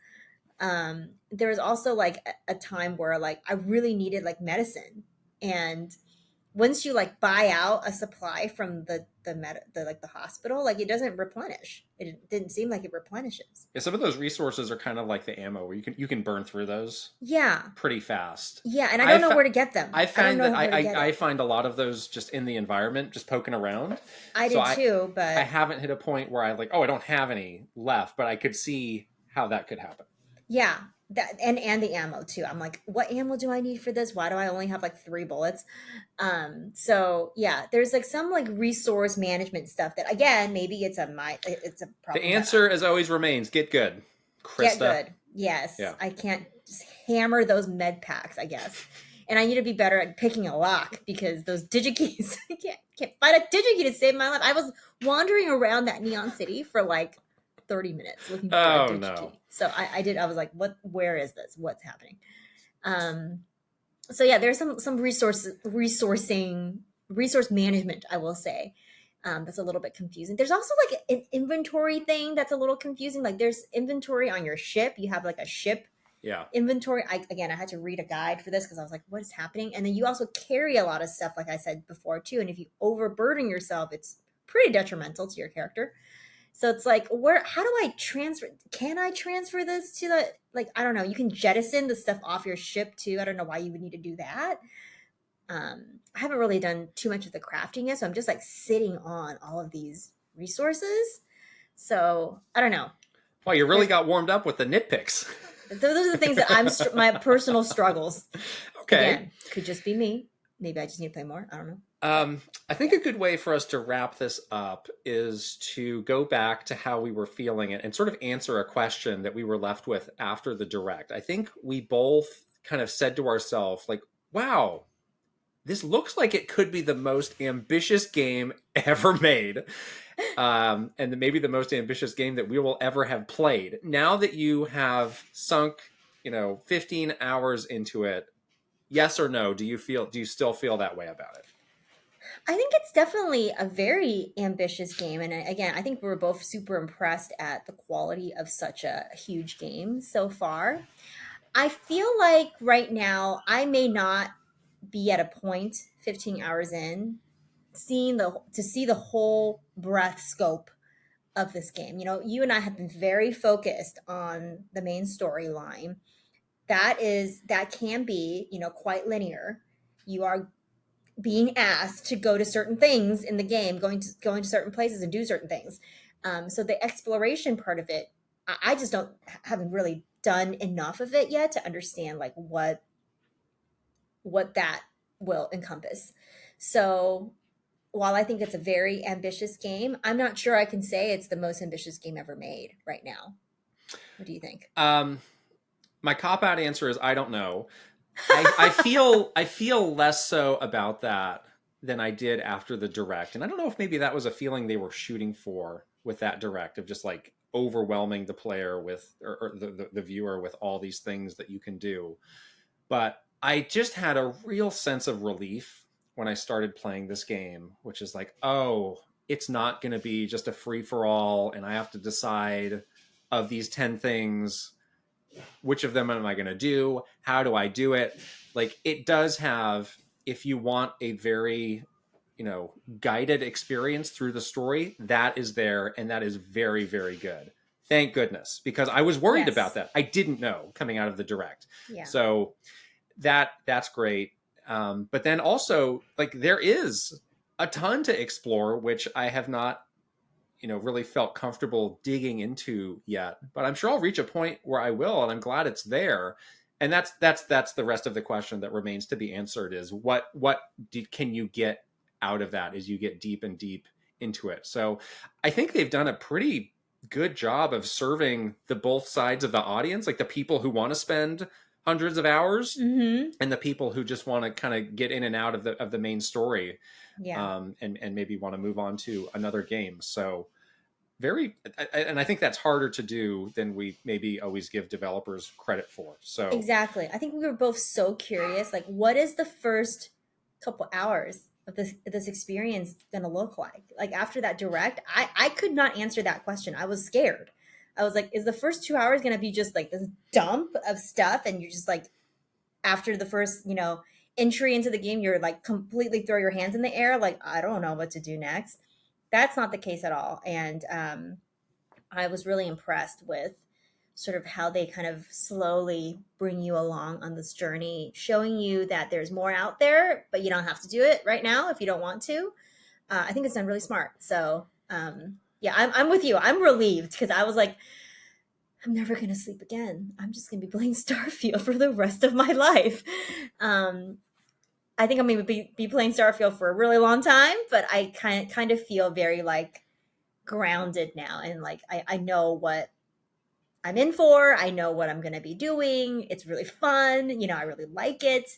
[SPEAKER 1] There was also like a time where like I really needed like medicine, and once you like buy out a supply from the hospital, like it doesn't replenish. It didn't seem like it replenishes.
[SPEAKER 2] Yeah, some of those resources are kind of like the ammo where you can burn through those
[SPEAKER 1] Yeah,
[SPEAKER 2] pretty fast.
[SPEAKER 1] yeah, and I
[SPEAKER 2] I
[SPEAKER 1] don't know
[SPEAKER 2] fa-
[SPEAKER 1] where to get them.
[SPEAKER 2] I
[SPEAKER 1] I don't
[SPEAKER 2] find that
[SPEAKER 1] know where to get
[SPEAKER 2] I
[SPEAKER 1] it.
[SPEAKER 2] find a lot of those just in the environment, just poking around.
[SPEAKER 1] I
[SPEAKER 2] So
[SPEAKER 1] did too,
[SPEAKER 2] I
[SPEAKER 1] but
[SPEAKER 2] haven't hit a point where I like, oh, I don't have any left, but I could see how that could happen.
[SPEAKER 1] yeah, that and the ammo too. I'm like, what ammo do I need for this? Why do I only have like 3 bullets? So yeah, there's like some like resource management stuff that again, maybe it's a
[SPEAKER 2] The
[SPEAKER 1] problem that
[SPEAKER 2] answer, as always, remains get good,
[SPEAKER 1] get
[SPEAKER 2] Krysta.
[SPEAKER 1] good. Yes,
[SPEAKER 2] Yeah.
[SPEAKER 1] I can't just hammer those med packs, I guess. And I need to be better at picking a lock because those digikeys, I can't find a digikey to save my life. I was wandering around that neon city for like 30 minutes looking for a
[SPEAKER 2] Oh no.
[SPEAKER 1] digikey. So I was like, where is this? What's happening? Um so yeah, there's some resource management, I will say. That's a little bit confusing. There's also like an inventory thing that's a little confusing. Like there's inventory on your ship. You have like a ship
[SPEAKER 2] Yeah.
[SPEAKER 1] inventory. I had to read a guide for this because I was like, what is happening? And then you also carry a lot of stuff, like I said before too. And if you overburden yourself, it's pretty detrimental to your character. So it's like, how do I transfer? Can I transfer this to the, like, I don't know. You can jettison the stuff off your ship too. I don't know why you would need to do that. I haven't really done too much of the crafting yet. So I'm just like sitting on all of these resources. So I don't know.
[SPEAKER 2] Well, you really
[SPEAKER 1] There's,
[SPEAKER 2] got warmed up with the nitpicks.
[SPEAKER 1] those are the things that my personal struggles.
[SPEAKER 2] Okay.
[SPEAKER 1] Again, could just be me. Maybe I just need to play more. I don't know.
[SPEAKER 2] I think a good way for us to wrap this up is to go back to how we were feeling it and sort of answer a question that we were left with after the direct. I think we both kind of said to ourselves, like, wow, this looks like it could be the most ambitious game ever made. And maybe the most ambitious game that we will ever have played. Now that you have sunk, 15 hours into it, yes or no, do you still feel that way about it?
[SPEAKER 1] I think it's definitely a very ambitious game. And again, I think we were both super impressed at the quality of such a huge game so far. I feel like right now I may not be at a point 15 hours in to see the whole breadth scope of this game. You and I have been very focused on the main storyline. That can be, quite linear. You are being asked to go to certain things in the game, going to certain places and do certain things. So the exploration part of it, I just haven't really done enough of it yet to understand like what that will encompass. So while I think it's a very ambitious game, I'm not sure I can say it's the most ambitious game ever made right now. What do you think?
[SPEAKER 2] My cop out answer is I don't know. I feel less so about that than I did after the direct, and I don't know if maybe that was a feeling they were shooting for with that direct of just like overwhelming the player with or the viewer with all these things that you can do. But I just had a real sense of relief when I started playing this game, which is like, oh, it's not going to be just a free for all, and I have to decide of these 10 things which of them am I going to do? How do I do it? Like it does have, if you want a very guided experience through the story, that is there, and that is very, very good. Thank goodness, because I was worried
[SPEAKER 1] Yes.
[SPEAKER 2] about that. I didn't know coming out of the direct.
[SPEAKER 1] Yeah.
[SPEAKER 2] So that's great. But then also, like, there is a ton to explore, which I have not, really felt comfortable digging into yet. But I'm sure I'll reach a point where I will, and I'm glad it's there. And that's the rest of the question that remains to be answered: is what can you get out of that as you get deep and deep into it? So I think they've done a pretty good job of serving the both sides of the audience, like the people who want to spend hundreds of hours
[SPEAKER 1] Mm-hmm.
[SPEAKER 2] and the people who just want to kind of get in and out of the main story,
[SPEAKER 1] Yeah.
[SPEAKER 2] and maybe want to move on to another game. So and I think that's harder to do than we maybe always give developers credit for. So
[SPEAKER 1] Exactly. I think we were both so curious, like, what is the first couple hours of this experience gonna look like? Like after that direct, I could not answer that question. I was scared. I was like, is the first 2 hours gonna be just like this dump of stuff, and you're just like, after the first, entry into the game, you're like completely throw your hands in the air, like I don't know what to do next. That's not the case at all, and I was really impressed with sort of how they kind of slowly bring you along on this journey, showing you that there's more out there, but you don't have to do it right now if you don't want to. I think it's done really smart. So, yeah, I'm with you. I'm relieved because I was like, I'm never going to sleep again. I'm just going to be playing Starfield for the rest of my life. I think I'm going to be playing Starfield for a really long time, but I kind of feel very like grounded now, and like I know what I'm in for. I know what I'm going to be doing. It's really fun. I really like it.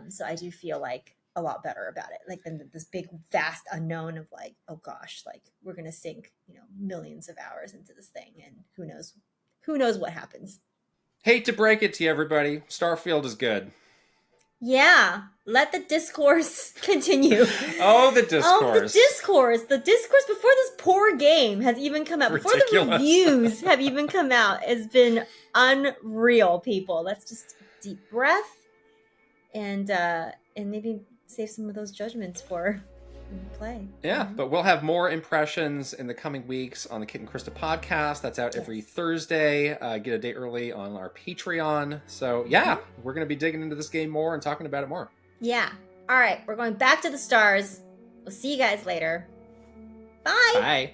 [SPEAKER 1] So I do feel like a lot better about it. Like than this big, vast unknown of like, oh gosh, like we're going to sink, millions of hours into this thing, and who knows what happens.
[SPEAKER 2] hate to break it to you, everybody, Starfield is good.
[SPEAKER 1] Yeah, let the discourse continue.
[SPEAKER 2] Oh, the
[SPEAKER 1] Oh, the
[SPEAKER 2] discourse.
[SPEAKER 1] discourse. The discourse before this poor game has even come out, before the
[SPEAKER 2] Ridiculous.
[SPEAKER 1] reviews have even come out, has been unreal, people. Let's just deep breath and maybe save some of those judgments for play.
[SPEAKER 2] Yeah, but we'll have more impressions in the coming weeks on the Kit and Krista podcast. That's out every Thursday. Get a day early on our Patreon. So yeah, we're going to be digging into this game more and talking about it more.
[SPEAKER 1] Yeah. All right, we're going back to the stars. We'll see you guys later. Bye.
[SPEAKER 2] Bye.